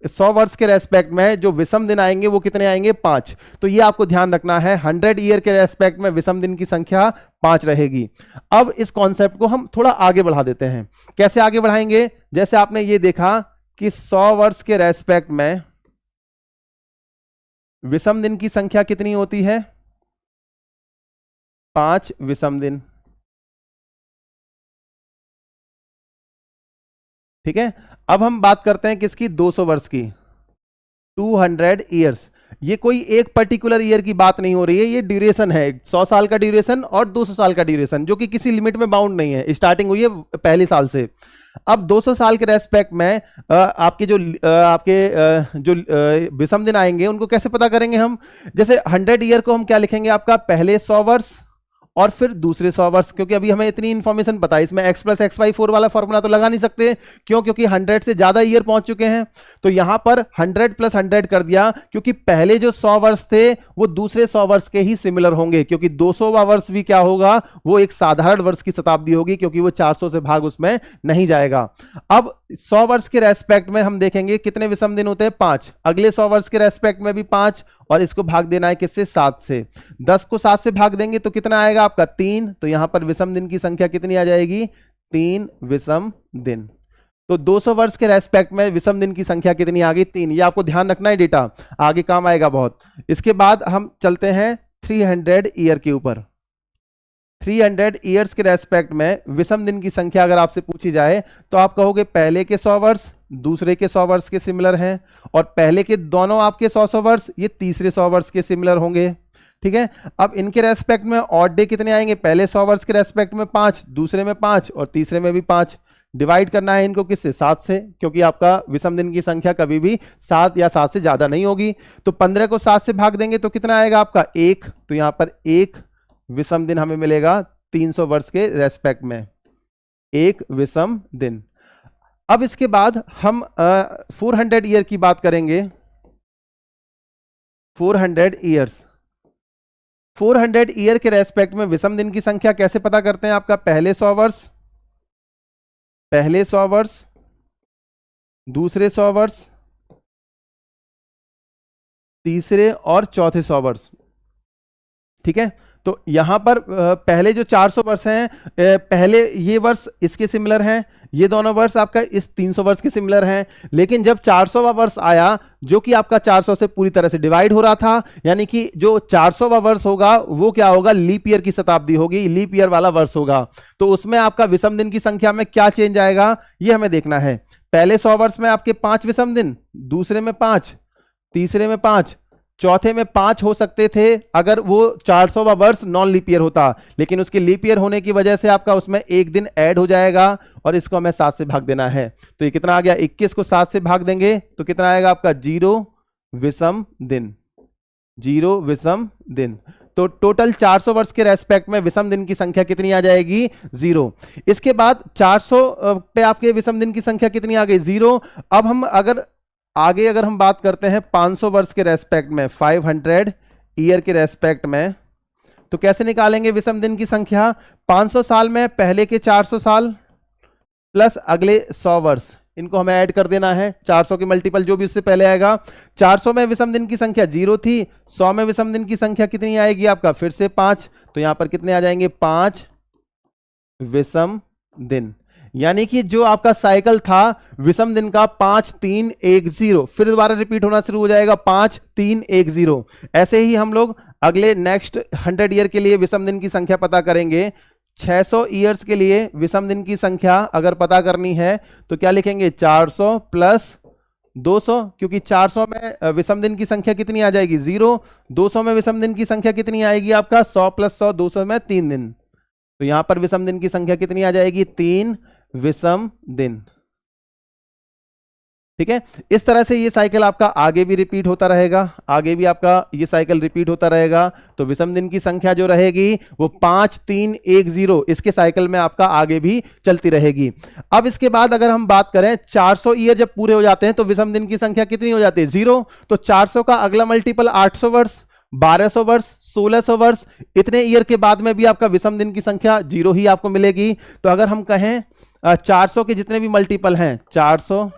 Speaker 1: 100 वर्ष के रेस्पेक्ट में जो विषम दिन आएंगे वो कितने आएंगे, 5। तो ये आपको ध्यान रखना है, 100 ईयर के रेस्पेक्ट में विषम दिन की संख्या 5 रहेगी। अब इस कॉन्सेप्ट को हम थोड़ा आगे बढ़ा देते हैं। कैसे आगे बढ़ाएंगे, जैसे आपने ये देखा कि 100 वर्ष के रेस्पेक्ट में विषम दिन की संख्या कितनी होती है, 5 विषम दिन, ठीक है। अब हम बात करते हैं किसकी, 200 वर्ष की, 200 ईयर्स। ये कोई एक पर्टिकुलर ईयर की बात नहीं हो रही है, ये ड्यूरेशन है, 100 साल का ड्यूरेशन और 200 साल का ड्यूरेशन, जो कि किसी लिमिट में बाउंड नहीं है, स्टार्टिंग हुई है पहले साल से। अब 200 साल के रेस्पेक्ट में आपके जो विषम दिन आएंगे उनको कैसे पता करेंगे हम, जैसे 100 ईयर को हम क्या लिखेंगे, आपका पहले 100 वर्ष और फिर दूसरे 100 वर्ष, क्योंकि अभी हमें इतनी इंफॉर्मेशन पता है, इसमें x + x/4 वाला फॉर्मूला तो लगा नहीं सकते, क्यों, क्योंकि 100 से ज्यादा ईयर पहुंच चुके हैं। तो यहां पर 100 + 100 कर दिया, क्योंकि पहले जो 100 वर्ष थे वो दूसरे 100 वर्ष के ही सिमिलर होंगे, क्योंकि 200वां वर्ष भी क्या होगा, वो एक साधारण वर्ष की शताब्दी होगी, क्योंकि वो 400 से भाग उसमें नहीं जाएगा। अब 100 वर्ष के रेस्पेक्ट में हम देखेंगे कितने विषम दिन होते हैं, 5। अगले 100 वर्ष के रेस्पेक्ट में भी 5, और इसको भाग देना है किससे, 7 से। 10 को 7 से भाग देंगे तो कितना आएगा आपका 3। तो यहां पर विषम दिन की संख्या कितनी आ जाएगी, 3 विषम दिन। तो 200 वर्ष के रेस्पेक्ट में विषम दिन की संख्या कितनी आ गई, 3। ये आपको ध्यान रखना है, डेटा आगे काम आएगा बहुत। इसके बाद हम चलते हैं 300 ईयर के ऊपर। 300 ईयर्स के रेस्पेक्ट में विषम दिन की संख्या अगर आपसे पूछी जाए तो आप कहोगे पहले के 100 वर्ष दूसरे के 100 वर्ष के सिमिलर हैं, और पहले के दोनों आपके 100 वर्ष ये तीसरे 100 वर्ष के सिमिलर होंगे, ठीक है। अब इनके रेस्पेक्ट में ऑड डे कितने आएंगे, पहले 100 वर्ष के रेस्पेक्ट में 5, दूसरे में 5 और तीसरे में भी 5। डिवाइड करना है इनको किससे, 7 से, क्योंकि आपका विषम दिन की संख्या कभी भी 7 या 7 से ज्यादा नहीं होगी। तो 15 को 7 से भाग देंगे तो कितना आएगा आपका 1। तो यहां पर 1 विषम दिन हमें मिलेगा 300 वर्ष के रेस्पेक्ट में, 1 विषम दिन। अब इसके बाद हम 400 ईयर की बात करेंगे। 400 ईयर्स, 400 ईयर के रेस्पेक्ट में विषम दिन की संख्या कैसे पता करते हैं, आपका पहले 100 वर्ष, दूसरे 100 वर्ष, तीसरे और चौथे 100 वर्ष, ठीक है। तो यहां पर पहले जो 400 वर्ष हैं, पहले ये वर्ष इसके सिमिलर हैं, ये दोनों वर्ष आपका इस 300 वर्ष के सिमिलर हैं। लेकिन जब 400वां वर्ष आया जो कि आपका 400 से पूरी तरह से डिवाइड हो रहा था, यानी कि जो 400वां वर्ष होगा वो क्या होगा, लीप ईयर की शताब्दी होगी, लीप ईयर वाला वर्ष होगा। तो उसमें आपका विषम दिन की संख्या में क्या चेंज आएगा ये हमें देखना है। पहले 100 वर्ष में आपके 5 विषम दिन, दूसरे में 5, तीसरे में 5, चौथे में 5 हो सकते थे अगर वो 400वां वर्ष नॉन लीप ईयर होता, लेकिन उसके लीप ईयर होने की वजह से आपका उसमें एक दिन ऐड हो जाएगा और इसको हमें 7 से भाग देना है। तो ये कितना आ गया, 21 को 7 से भाग देंगे तो कितना आएगा आपका 0 विषम दिन, 0 विषम दिन। तो टोटल 400 वर्ष के रेस्पेक्ट में विषम दिन की संख्या कितनी आ जाएगी, 0। इसके बाद 400 पे आपके विषम दिन की संख्या कितनी आ गई, 0। अब हम अगर हम बात करते हैं 500 वर्ष के रेस्पेक्ट में, 500 ईयर के रेस्पेक्ट में, तो कैसे निकालेंगे विषम दिन की संख्या। 500 साल में पहले के 400 साल प्लस अगले 100 वर्ष, इनको हमें ऐड कर देना है। 400 के मल्टीपल जो भी उससे पहले आएगा। 400 में विषम दिन की संख्या 0 थी, 100 में विषम दिन की संख्या कितनी आएगी आपका, फिर से 5, तो यहां पर कितने आ जाएंगे, 5 विषम दिन। यानी कि जो आपका साइकिल था विषम दिन का 5 3 1 0, फिर दोबारा रिपीट होना शुरू हो जाएगा 5 3 1 0। ऐसे ही हम लोग अगले नेक्स्ट 100 ईयर के लिए विषम दिन की संख्या पता करेंगे। 600 ईयर्स के लिए विषम दिन की संख्या अगर पता करनी है तो क्या लिखेंगे, 400 प्लस 200, क्योंकि 400 में विषम दिन की संख्या कितनी आ जाएगी, 0। 200 में विषम दिन की संख्या कितनी आएगी आपका, 100 प्लस 100, 200 में 3 दिन। तो यहां पर विषम दिन की संख्या कितनी आ जाएगी, 3 विषम दिन। ठीक है, इस तरह से ये साइकिल आपका आगे भी रिपीट होता रहेगा, आगे भी आपका ये साइकिल रिपीट होता रहेगा। तो विषम दिन की संख्या जो रहेगी वो 5 3 1 0 इसके साइकिल में आपका आगे भी चलती रहेगी। अब इसके बाद अगर हम बात करें 400 ईयर जब पूरे हो जाते हैं तो विषम दिन की संख्या कितनी हो जाती है, 0। तो 400 का अगला मल्टीपल 800 वर्ष, 1200 वर्ष, 1600 वर्ष, इतने ईयर के बाद में भी आपका विषम दिन की संख्या 0 ही आपको मिलेगी। तो अगर हम कहें 400 के जितने भी मल्टीपल हैं, 400,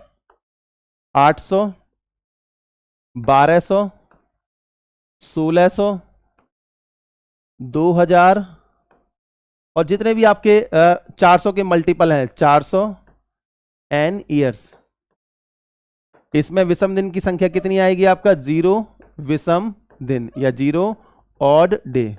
Speaker 1: 800, 1200, 1600, 2000 और जितने भी आपके 400 के मल्टीपल हैं, 400 एन ईयर्स, इसमें विषम दिन की संख्या कितनी आएगी आपका, 0 विषम दिन या 0 ऑड डे।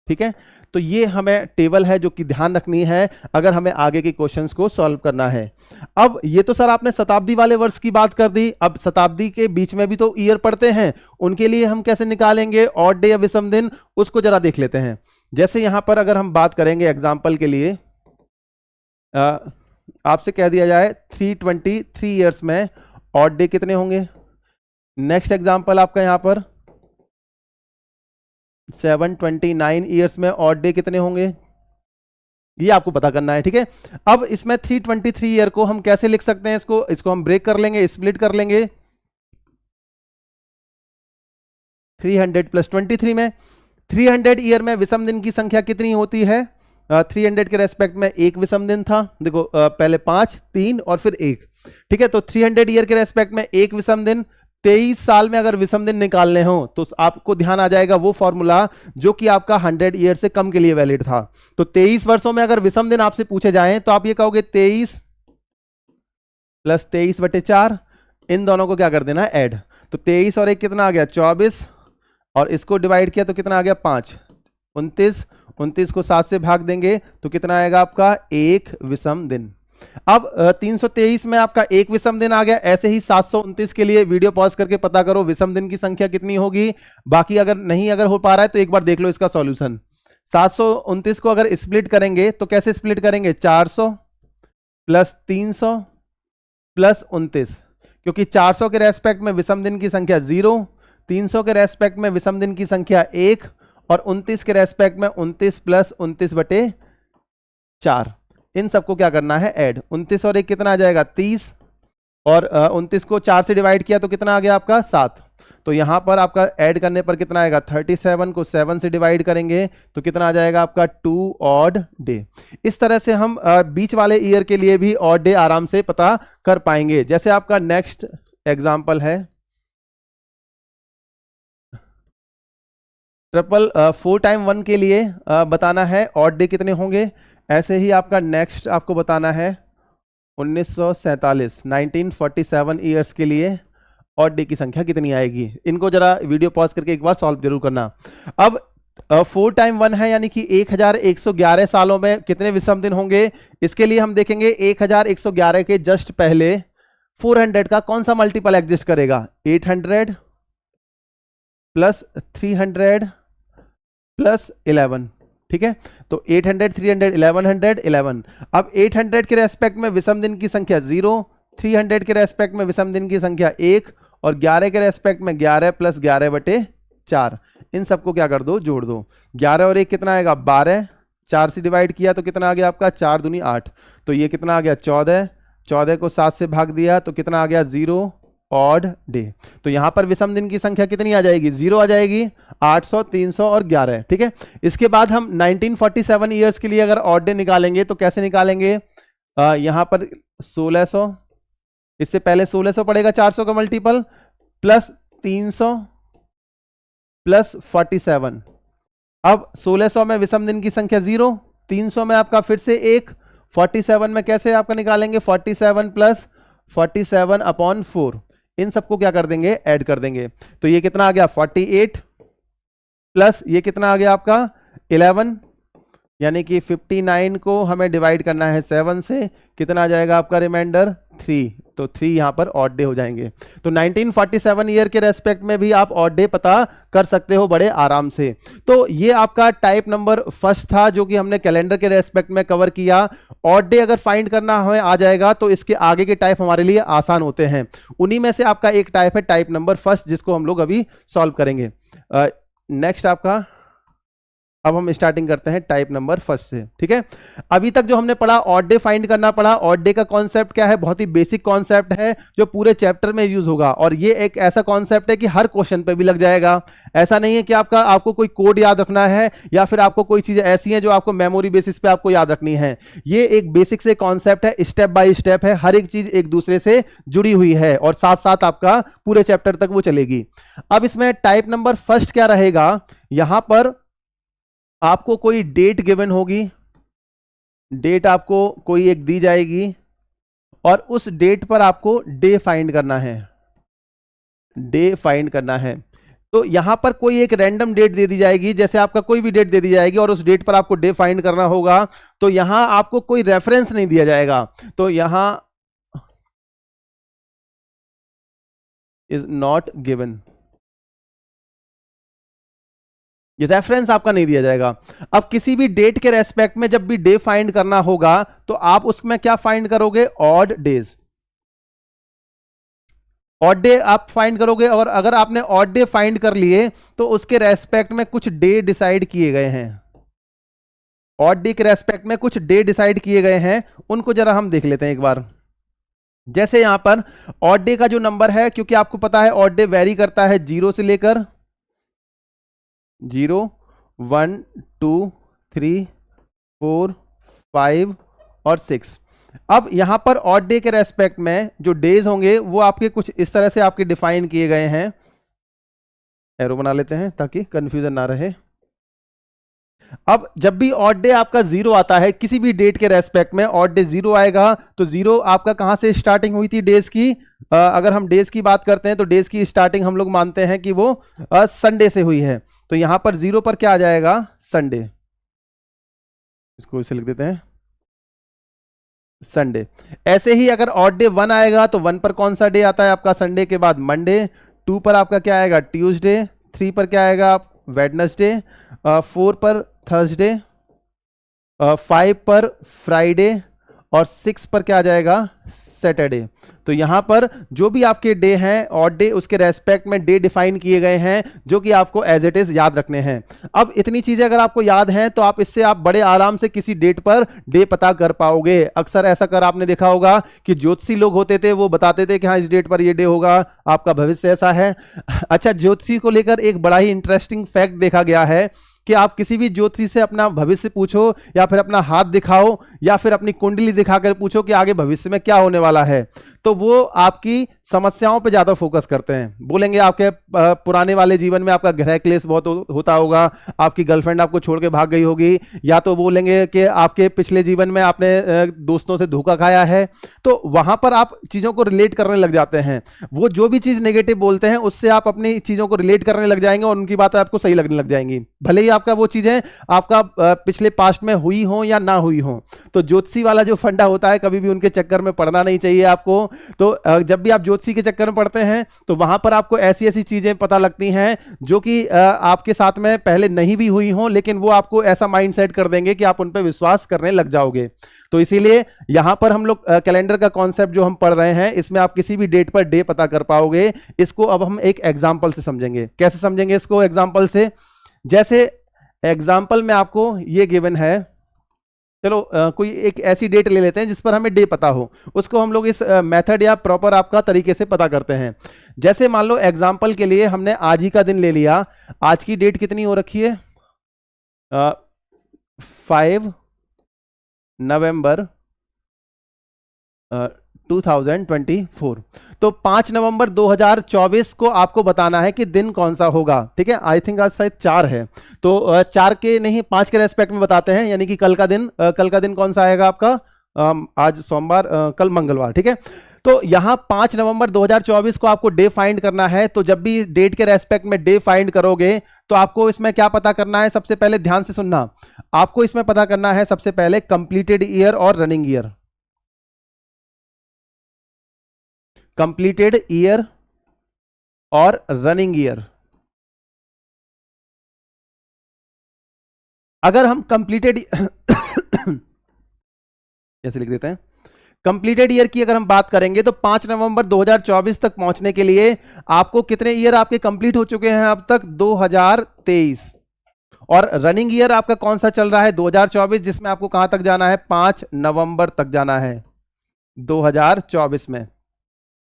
Speaker 1: ठीक है, तो ये हमें टेबल है जो कि ध्यान रखनी है अगर हमें आगे के क्वेश्चंस को सॉल्व करना है। अब ये तो सर आपने शताब्दी वाले वर्ष की बात कर दी, अब शताब्दी के बीच में भी तो ईयर पड़ते हैं, उनके लिए हम कैसे निकालेंगे ऑड डे या विषम दिन, उसको जरा देख लेते हैं। जैसे यहां पर अगर हम बात करेंगे एग्जाम्पल के लिए, आपसे कह दिया जाए 323 ईयर्स में ऑड डे कितने होंगे। नेक्स्ट एग्जाम्पल आपका यहां पर 729 ईयर्स में ऑड डे कितने होंगे, ये आपको पता करना है। ठीक है, अब इसमें 323 ईयर को हम कैसे लिख सकते हैं, इसको हम ब्रेक कर लेंगे, स्प्लिट कर लेंगे। 300 प्लस 23 में 300 ईयर में विषम दिन की संख्या कितनी होती है, 300 के रेस्पेक्ट में एक विषम दिन था, देखो पहले 5 3 और फिर 1। ठीक है, तो 300 ईयर के रेस्पेक्ट में एक विषम दिन। 23 साल में अगर विषम दिन निकालने हो तो आपको ध्यान आ जाएगा वो फॉर्मूला जो कि आपका 100 ईयर से कम के लिए वैलिड था। तो 23 वर्षों में अगर विषम दिन आपसे पूछे जाएं तो आप ये कहोगे 23 प्लस 23/4, इन दोनों को क्या कर देना है, ऐड। तो 23 और 1 कितना आ गया, 24, और इसको डिवाइड किया तो कितना आ गया, 5, 29, 29 को 7 से भाग देंगे तो कितना आएगा आपका, 1 विषम दिन। अब 323 में आपका एक विषम दिन आ गया। ऐसे ही 729 के लिए वीडियो पॉज करके पता करो विषम दिन की संख्या कितनी होगी। बाकी अगर हो पा रहा है तो एक बार देख लो इसका सॉल्यूशन। 729 को अगर स्प्लिट करेंगे तो कैसे स्प्लिट करेंगे, 400 प्लस 300 प्लस 29, क्योंकि 400 के रेस्पेक्ट में विषम दिन की संख्या 0, 300 के रेस्पेक्ट में विषम दिन की संख्या 1 और 29 के रेस्पेक्ट में 29 प्लस 29/4। इन सबको क्या करना है, ऐड। 29 और 1 कितना आ जाएगा, 30, और 29 को 4 से डिवाइड किया तो कितना आ गया आपका, 7। तो यहां पर आपका ऐड करने पर कितना आएगा, 37 को 7 से डिवाइड करेंगे तो कितना आ जाएगा आपका, 2 ऑड डे। इस तरह से हम बीच वाले ईयर के लिए भी ऑड डे आराम से पता कर पाएंगे। जैसे आपका नेक्स्ट एग्जाम्पल है ट्रिपल 4 टाइम 1 के लिए बताना है ऑड डे कितने होंगे। ऐसे ही आपका नेक्स्ट आपको बताना है 1947 1947 ईयर्स के लिए ऑड डे की संख्या कितनी आएगी। इनको जरा वीडियो पॉज करके एक बार सॉल्व जरूर करना। अब 4 टाइम 1 है यानी कि 1111 सालों में कितने विषम दिन होंगे। इसके लिए हम देखेंगे 1111 के जस्ट पहले 400 का कौन सा मल्टीपल एग्जिस्ट करेगा। 800 प्लस 300 प्लस 11, ठीक है। तो 800 300 1100 11। अब 800 के रेस्पेक्ट में विषम दिन की संख्या 0, 300 के रेस्पेक्ट में विषम दिन की संख्या 1 और 11 के रेस्पेक्ट में 11 प्लस 11/4। इन सबको क्या कर दो, जोड़ दो। 11 और 1 कितना आएगा 12, 4 से डिवाइड किया तो कितना आ गया आपका 4 दूनी 8। तो ये कितना आ गया 14, 14 को 7 से भाग दिया तो कितना आ गया 0 ऑड डे। तो यहां पर विषम दिन की संख्या कितनी आ जाएगी 0 आ जाएगी, 800 300 और 11, ठीक है। इसके बाद हम 1947 ईयर्स के लिए अगर ऑड डे निकालेंगे तो कैसे निकालेंगे। यहां पर 1600, इससे पहले 1600 पड़ेगा 400 का मल्टीपल, प्लस 300 प्लस 47। अब 1600 में विषम दिन की संख्या 0, 300 में आपका फिर से 1, 47 में कैसे आपका निकालेंगे 47 प्लस 47/4। इन सबको क्या कर देंगे, ऐड कर देंगे। तो ये कितना आ गया 48 प्लस ये कितना आ गया आपका 11, यानी कि 59 को हमें डिवाइड करना है 7 से, कितना आ जाएगा आपका रिमाइंडर 3। तो 3 यहां पर ऑड डे हो जाएंगे। तो 1947 ईयर के रेस्पेक्ट में भी आप ऑड डे पता कर सकते हो बड़े आराम से। तो ये आपका टाइप नंबर फर्स्ट था जो कि हमने कैलेंडर के रेस्पेक्ट में कवर किया। ऑड डे अगर फाइंड करना हमें आ जाएगा तो इसके आगे के टाइप हमारे लिए आसान होते हैं। उन्हीं में से आपका एक टाइप है टाइप नंबर फर्स्ट, जिसको हम लोग अभी सॉल्व करेंगे। नेक्स्ट आपका, अब हम स्टार्टिंग करते हैं टाइप नंबर फर्स्ट से, ठीक है। अभी तक जो हमने पढ़ा ऑड डे फाइंड करना पड़ा। ऑड डे का कॉन्सेप्ट क्या है, बहुत ही बेसिक कॉन्सेप्ट है जो पूरे चैप्टर में यूज होगा, और ये एक ऐसा कॉन्सेप्ट है कि हर क्वेश्चन पे भी लग जाएगा। ऐसा नहीं है कि आपको कोई कोड याद रखना है या फिर आपको कोई चीज ऐसी है जो आपको मेमोरी बेसिस पे आपको याद रखनी है। ये एक बेसिक से कॉन्सेप्ट है, स्टेप बाय स्टेप है, हर एक चीज एक दूसरे से जुड़ी हुई है और साथ साथ आपका पूरे चैप्टर तक वो चलेगी। अब इसमें टाइप नंबर फर्स्ट क्या रहेगा, यहां पर आपको कोई डेट गिवन होगी, डेट आपको कोई एक दी जाएगी और उस डेट पर आपको डे फाइंड करना है, डे फाइंड करना है। तो यहां पर कोई एक रैंडम डेट दे दी जाएगी, जैसे आपका कोई भी डेट दे दी जाएगी और उस डेट पर आपको डे फाइंड करना होगा। तो यहां आपको कोई रेफरेंस नहीं दिया जाएगा, तो यहां इज नॉट गिवन, ये रेफरेंस आपका नहीं दिया जाएगा। अब किसी भी डेट के रेस्पेक्ट में जब भी डे फाइंड करना होगा तो आप उसमें क्या फाइंड करोगे, ऑड डेज, ऑड डे आप फाइंड करोगे। और अगर आपने ऑड डे फाइंड कर लिए तो उसके रेस्पेक्ट में कुछ डे डिसाइड किए गए हैं, ऑड डे के रेस्पेक्ट में कुछ डे डिसाइड किए गए हैं, उनको जरा हम देख लेते हैं एक बार। जैसे यहां पर ऑड डे का जो नंबर है, क्योंकि आपको पता है ऑड डे वेरी करता है 0 से लेकर 0 1 2 3 4 5 और 6। अब यहां पर ऑड डे के रेस्पेक्ट में जो डेज होंगे वो आपके कुछ इस तरह से आपके डिफाइन किए गए हैं। एरो बना लेते हैं ताकि कंफ्यूजन ना रहे। अब जब भी ऑड डे आपका 0 आता है, किसी भी डेट के रेस्पेक्ट में ऑड डे 0 आएगा, तो 0 आपका कहां से स्टार्टिंग हुई थी डेज की। अगर हम डेज की बात करते हैं तो डेज की स्टार्टिंग हम लोग मानते हैं कि वो संडे से हुई है। तो यहां पर 0 पर क्या आ जाएगा, संडे, इसको इसे लिख देते हैं संडे। ऐसे ही अगर ऑड डे 1 आएगा तो 1 पर कौन सा डे आता है आपका, संडे के बाद मंडे। 2 पर आपका क्या आएगा, ट्यूसडे। 3 पर क्या आएगा, वेडनेसडे। 4 पर थर्सडे। 5 पर फ्राइडे और 6 पर क्या आ जाएगा, सैटरडे। तो यहां पर जो भी आपके डे हैं ऑड डे, उसके रेस्पेक्ट में डे डिफाइन किए गए हैं जो कि आपको एज इट इज याद रखने हैं। अब इतनी चीजें अगर आपको याद हैं तो आप इससे आप बड़े आराम से किसी डेट पर डे पता कर पाओगे। अक्सर ऐसा कर आपने देखा होगा कि ज्योतिषी लोग होते थे, वो बताते थे कि हाँ इस डेट पर ये डे होगा, आपका भविष्य ऐसा है। अच्छा, ज्योतिषी को लेकर एक बड़ा ही इंटरेस्टिंग फैक्ट देखा गया है कि आप किसी भी ज्योतिषी से अपना भविष्य पूछो या फिर अपना हाथ दिखाओ या फिर अपनी कुंडली दिखाकर पूछो कि आगे भविष्य में क्या होने वाला है, तो वो आपकी समस्याओं पे ज्यादा फोकस करते हैं। बोलेंगे आपके पुराने वाले जीवन में आपका गृह क्लेश बहुत होता होगा, आपकी गर्लफ्रेंड आपको छोड़ के भाग गई होगी, या तो बोलेंगे कि आपके पिछले जीवन में आपने दोस्तों से धोखा खाया है। तो वहां पर आप चीजों को रिलेट करने लग जाते हैं। वो जो भी चीज नेगेटिव बोलते हैं उससे आप अपनी चीजों को रिलेट करने लग जाएंगे और उनकी बातें आपको सही लगने लग जाएंगी, भले ही आपका वो चीजें आपका पिछले पास्ट में हुई हो या ना हुई हो। तो ज्योतिषी वाला जो फंडा होता है, कभी भी उनके चक्कर में पड़ना नहीं चाहिए आपको। तो जब भी आप ज्योतिषी के चक्कर में पड़ते हैं तो वहां पर आपको ऐसी ऐसी चीजें पता लगती हैं जो कि आपके साथ में पहले नहीं भी हुई हो, लेकिन वो आपको ऐसा माइंडसेट कर देंगे कि आप उन पर विश्वास करने लग जाओगे। तो इसीलिए यहां पर हम लोग कैलेंडर का कॉन्सेप्ट जो हम पढ़ रहे हैं, इसमें आप किसी भी डेट पर डे पता कर पाओगे। इसको अब हम एक एग्जाम्पल से समझेंगे। कैसे समझेंगे इसको? एग्जाम्पल से। जैसे एग्जाम्पल में आपको ये गिवन है, चलो कोई एक ऐसी डेट ले लेते हैं जिस पर हमें डे पता हो, उसको हम लोग इस मेथड या प्रॉपर आपका तरीके से पता करते हैं। जैसे मान लो एग्जाम्पल के लिए हमने आज ही का दिन ले लिया। आज की डेट कितनी हो रखी है? 5 नवंबर 2024। तो 5 नवंबर 2024 को आपको बताना है कि दिन कौन सा होगा। ठीक है, आई थिंक आज शायद 4 है, तो 4 के नहीं 5 के रेस्पेक्ट में बताते हैं, यानी कि कल का दिन कौन सा आएगा आपका? आज सोमवार, कल मंगलवार। ठीक है, तो यहां 5 नवंबर 2024 को आपको डे फाइंड करना है। तो जब भी डेट के रेस्पेक्ट में डे फाइंड करोगे तो आपको इसमें क्या पता करना है? सबसे पहले ध्यान से सुनना, आपको इसमें पता करना है सबसे पहले कंप्लीटेड ईयर और रनिंग ईयर। कंप्लीटेड ईयर और रनिंग ईयर। अगर हम कंप्लीटेड ऐसे लिख देते हैं, कंप्लीटेड ईयर की अगर हम बात करेंगे तो 5 नवंबर 2024 तक पहुंचने के लिए आपको कितने ईयर आपके कंप्लीट हो चुके हैं अब तक? 2023। और रनिंग ईयर आपका कौन सा चल रहा है? 2024, जिसमें आपको कहां तक जाना है? 5 नवंबर तक जाना है 2024 में।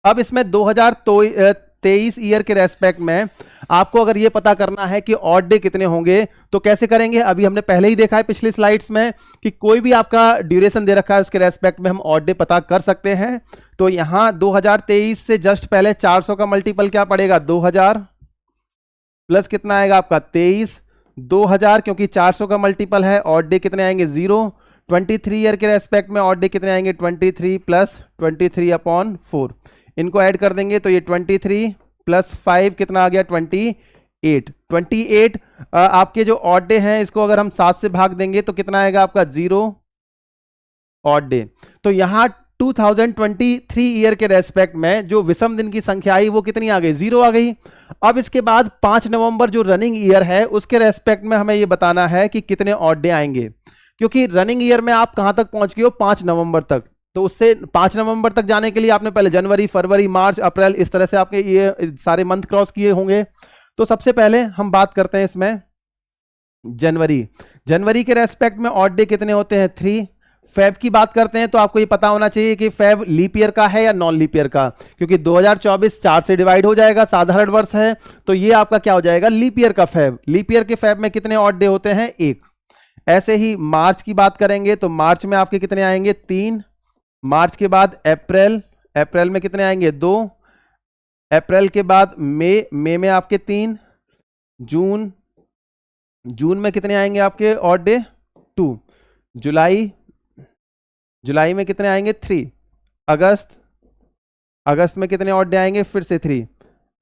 Speaker 1: अब इसमें 2023 ईयर के रेस्पेक्ट में आपको अगर ये पता करना है कि ऑड डे कितने होंगे, तो कैसे करेंगे? अभी हमने पहले ही देखा है पिछली स्लाइड्स में कि कोई भी आपका ड्यूरेशन दे रखा है उसके रेस्पेक्ट में हम ऑड डे पता कर सकते हैं। तो यहां 2023 से जस्ट पहले 400 का मल्टीपल क्या पड़ेगा? 2000 प्लस कितना आएगा आपका? 23। 2000 क्योंकि 400 का मल्टीपल है, ऑड डे कितने आएंगे? 0। 23 ईयर के रेस्पेक्ट में ऑड डे कितने आएंगे? 23 प्लस 23/4। इनको ऐड कर देंगे तो ये 23 प्लस 5 कितना आ गया? 28। 28 आपके जो ऑड डे हैं इसको अगर हम 7 से भाग देंगे तो कितना आएगा आपका? 0 ऑड डे। तो यहां 2023 ईयर के रेस्पेक्ट में जो विषम दिन की संख्या आई वो कितनी आ गई? 0 आ गई। अब इसके बाद 5 नवंबर जो रनिंग ईयर है उसके रेस्पेक्ट में हमें ये बताना है कि कितने ऑड डे आएंगे, क्योंकि रनिंग ईयर में आप कहां तक पहुंच गए हो? 5 नवंबर तक। तो उससे 5 नवंबर तक जाने के लिए आपने पहले जनवरी, फरवरी, मार्च, अप्रैल, इस तरह से आपके ये सारे मंथ क्रॉस किए होंगे। तो सबसे पहले हम बात करते हैं इसमें जनवरी के रेस्पेक्ट में ऑड डे कितने होते हैं? 3। फेब की बात करते हैं तो आपको ये पता होना चाहिए कि फेब लीप ईयर का है या नॉन लीप ईयर का, क्योंकि 2024 4 से डिवाइड हो जाएगा, साधारण वर्ष है, तो ये आपका क्या हो जाएगा? लीप ईयर का फेब। लीप ईयर के फेब में कितने ऑड डे होते हैं? 1। ऐसे ही मार्च की बात करेंगे तो मार्च में आपके कितने आएंगे? 3। मार्च के बाद अप्रैल में कितने आएंगे? 2। अप्रैल के बाद मई में आपके 3। जून में कितने आएंगे आपके ऑड डे? 2। जुलाई में कितने आएंगे? 3। अगस्त में कितने ऑड डे आएंगे? फिर से 3।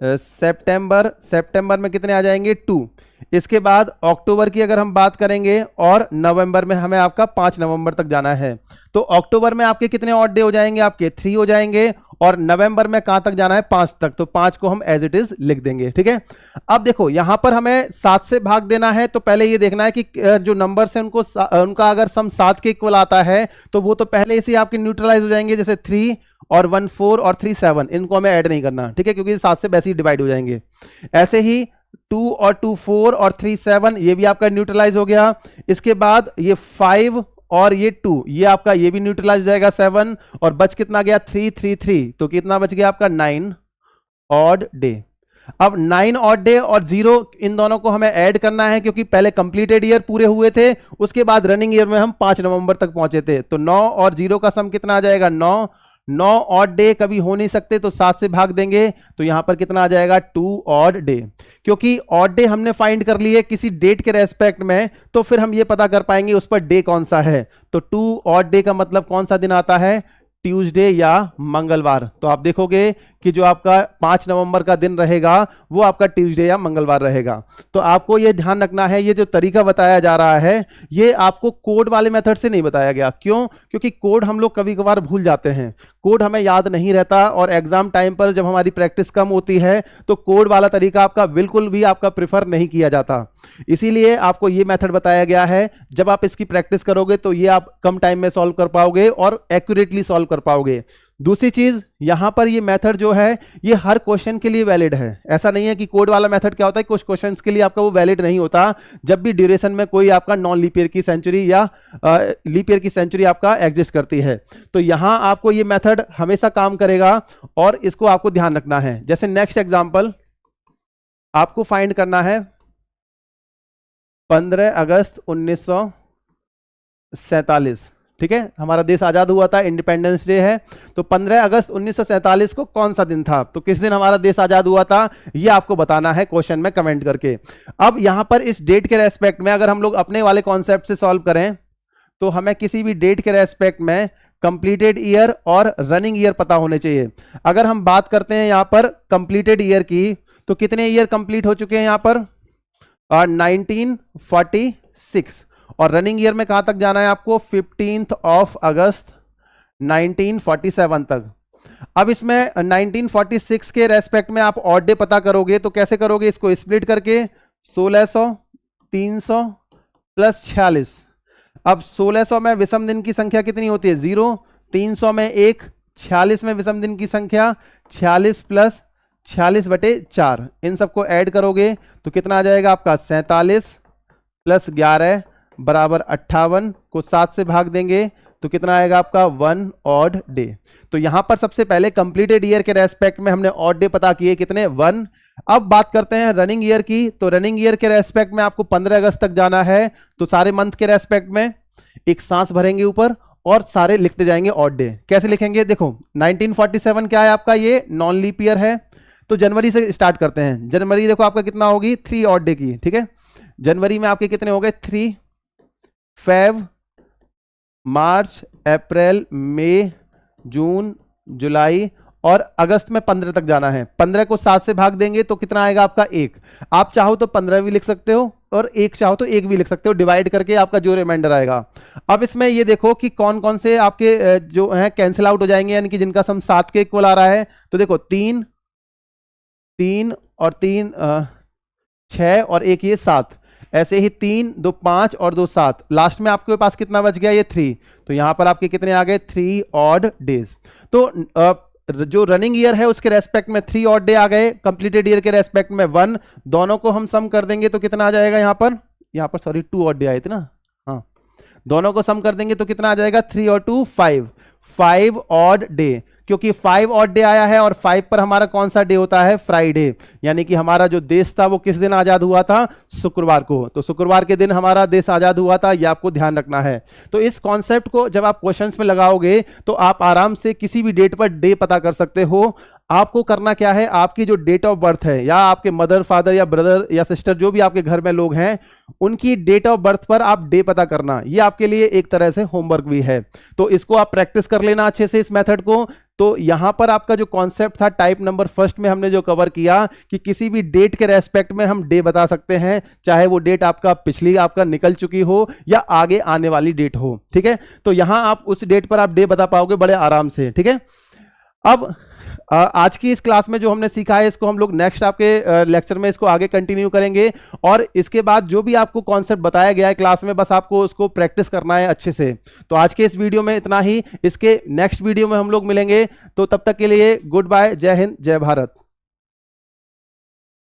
Speaker 1: सितंबर में कितने आ जाएंगे? 2। इसके बाद अक्टूबर की अगर हम बात करेंगे और नवंबर में हमें आपका 5 नवंबर तक जाना है, तो अक्टूबर में आपके कितने ऑड डे हो जाएंगे? आपके 3 हो जाएंगे। और नवंबर में कहां तक जाना है? 5 तक। तो 5 को हम एज इट इज लिख देंगे। ठीक है, अब देखो यहां पर हमें 7 से भाग देना है, तो पहले ये देखना है कि जो नंबर्स है उनका अगर सम 7 के इक्वल आता है तो वो तो पहले से आपके न्यूट्रलाइज हो जाएंगे, जैसे 3 और 1 4 और 3 7, इनको हमें ऐड नहीं करना। ठीक है, क्योंकि 7 से वैसे ही डिवाइड हो जाएंगे। ऐसे ही 2 और 2 4 और 3 7, ये भी आपका न्यूट्रलाइज हो गया। इसके बाद ये 5 और ये 2, ये आपका ये भी न्यूट्रलाइज हो जाएगा 7, और बच कितना गया? 3 3 3, तो कितना बच गया आपका? 9 ऑड डे। अब 9 ऑड डे और 0 इन दोनों को हमें ऐड करना है, क्योंकि पहले कंप्लीटेड ईयर पूरे हुए थे, उसके बाद रनिंग ईयर में हम 5 नवंबर तक पहुंचे थे। तो 9 और 0 का सम कितना आ जाएगा? 9। 9 ऑड डे कभी हो नहीं सकते, तो 7 से भाग देंगे तो यहां पर कितना आ जाएगा 2 ऑड डे। क्योंकि ऑड डे हमने फाइंड कर लिए किसी डेट के रेस्पेक्ट में, तो फिर हम ये पता कर पाएंगे उस पर डे कौन सा है। तो 2 ऑड डे का मतलब कौन सा दिन आता है, ट्यूसडे या मंगलवार। तो आप देखोगे कि जो आपका 5 नवंबर का दिन रहेगा वो आपका ट्यूसडे या मंगलवार रहेगा। तो आपको ये ध्यान रखना है, ये जो तरीका बताया जा रहा है ये आपको कोड वाले मेथड से नहीं बताया गया। क्यों? क्योंकि कोड हम लोग कभी कभार भूल जाते हैं, कोड हमें याद नहीं रहता, और एग्जाम टाइम पर जब हमारी प्रैक्टिस कम होती है तो कोड वाला तरीका आपका बिल्कुल भी आपका प्रेफर नहीं किया जाता। इसीलिए आपको ये मेथड बताया गया है। जब आप इसकी प्रैक्टिस करोगे तो ये आप कम टाइम में सॉल्व कर पाओगे और एक्यूरेटली सॉल्व कर पाओगे। दूसरी चीज, यहां पर ये मेथड जो है ये हर क्वेश्चन के लिए वैलिड है। ऐसा नहीं है कि कोड वाला मेथड क्या होता है, कुछ क्वेश्चंस के लिए आपका वो वैलिड नहीं होता। जब भी ड्यूरेशन में कोई आपका नॉन लीप ईयर की सेंचुरी या लीप ईयर की सेंचुरी आपका एग्जिस्ट करती है, तो यहां आपको ये मेथड हमेशा काम करेगा और इसको आपको ध्यान रखना है। जैसे नेक्स्ट एग्जाम्पल आपको फाइंड करना है 15 अगस्त 1947, ठीक है, हमारा देश आजाद हुआ था, इंडिपेंडेंस डे है। तो 15 अगस्त 1947 को कौन सा दिन था, तो किस दिन हमारा देश आजाद हुआ था, ये आपको बताना है क्वेश्चन में कमेंट करके। अब यहां पर इस डेट के रेस्पेक्ट में अगर हम लोग अपने वाले कॉन्सेप्ट से सॉल्व करें तो हमें किसी भी डेट के रेस्पेक्ट में कंप्लीटेड ईयर और रनिंग ईयर पता होने चाहिए। अगर हम बात करते हैं यहां पर कंप्लीटेड ईयर की, तो कितने ईयर कंप्लीट हो चुके हैं यहां पर 1946, और रनिंग ईयर में कहां तक जाना है आपको 15 अगस्त 1947 तक। अब इसमें 1946 के रेस्पेक्ट में आप ऑड डे पता करोगे तो कैसे करोगे, इसको स्प्लिट करके 1600 300 प्लस 46। अब 1600 में विषम दिन की संख्या कितनी होती है 0, 300 में 1, 46 में विषम दिन की संख्या 46 प्लस 46/4, इन सबको ऐड करोगे तो कितना आ जाएगा आपका 47 प्लस 11 बराबर 58, को 7 से भाग देंगे तो कितना आएगा आपका 1 ऑड डे। तो यहां पर सबसे पहले कंप्लीटेड ईयर के रेस्पेक्ट में हमने ऑड डे पता किए कितने 1। अब बात करते हैं रनिंग ईयर की, तो रनिंग ईयर के रेस्पेक्ट में आपको 15 अगस्त तक जाना है, तो सारे मंथ के रेस्पेक्ट में एक सांस भरेंगे ऊपर और सारे लिखते जाएंगे ऑड डे। कैसे लिखेंगे, देखो 1947 क्या है आपका, ये नॉन लीप ईयर है, तो जनवरी से स्टार्ट करते हैं। जनवरी देखो आपका कितना होगी 3 ऑड डे की, ठीक है, जनवरी में आपके कितने हो गए 3, फेब, मार्च, अप्रैल, मई, जून, जुलाई, और अगस्त में 15 तक जाना है। 15 को 7 से भाग देंगे तो कितना आएगा आपका 1। आप चाहो तो 15 भी लिख सकते हो और 1 चाहो तो 1 भी लिख सकते हो, डिवाइड करके आपका जो रिमाइंडर आएगा। अब इसमें ये देखो कि कौन कौन से आपके जो हैं कैंसिल आउट हो जाएंगे, यानी कि जिनका सम 7 के इक्वल आ रहा है। तो देखो 3 और 3 6 और 1 ये 7, ऐसे ही 3 2 5 और 2 7, लास्ट में आपके पास कितना बच गया ये 3। तो यहां पर आपके कितने आ गए 3 ऑड डेज। तो जो रनिंग ईयर है उसके रेस्पेक्ट में 3 ऑड डे आ गए, कंप्लीटेड ईयर के रेस्पेक्ट में 1, दोनों को हम सम कर देंगे तो कितना आ जाएगा यहाँ पर सॉरी 2 ऑड डे आए थे ना, हाँ, दोनों को सम कर देंगे तो कितना आ जाएगा 3 और 2 5 ऑड डे। क्योंकि 5 ऑड डे आया है और 5 पर हमारा कौन सा डे होता है फ्राइडे, यानी कि हमारा जो देश था वो किस दिन आजाद हुआ था, शुक्रवार को। तो शुक्रवार के दिन हमारा देश आजाद हुआ था, यह आपको ध्यान रखना है। तो इस कॉन्सेप्ट को जब आप क्वेश्चंस में लगाओगे तो आप आराम से किसी भी डेट पर डे पता कर सकते हो। आपको करना क्या है, आपकी जो डेट ऑफ बर्थ है या आपके मदर फादर या ब्रदर या सिस्टर जो भी आपके घर में लोग हैं उनकी डेट ऑफ बर्थ पर आप डे पता करना, ये आपके लिए एक तरह से होमवर्क भी है। तो इसको आप प्रैक्टिस कर लेना अच्छे से इस मेथड को। तो यहां पर आपका जो कॉन्सेप्ट था टाइप नंबर फर्स्ट में हमने जो कवर किया कि किसी भी डेट के रेस्पेक्ट में हम डे बता सकते हैं, चाहे वो डेट आपका पिछली आपका निकल चुकी हो या आगे आने वाली डेट हो, ठीक है। तो यहां आप उस डेट पर आप डे बता पाओगे बड़े आराम से, ठीक है। अब आज की इस क्लास में जो हमने सीखा है इसको हम लोग नेक्स्ट आपके लेक्चर में इसको आगे कंटिन्यू करेंगे, और इसके बाद जो भी आपको कॉन्सेप्ट बताया गया है क्लास में बस आपको उसको प्रैक्टिस करना है अच्छे से। तो आज के इस वीडियो में इतना ही, इसके नेक्स्ट वीडियो में हम लोग मिलेंगे। तो तब तक के लिए गुड बाय, जय हिंद, जय भारत।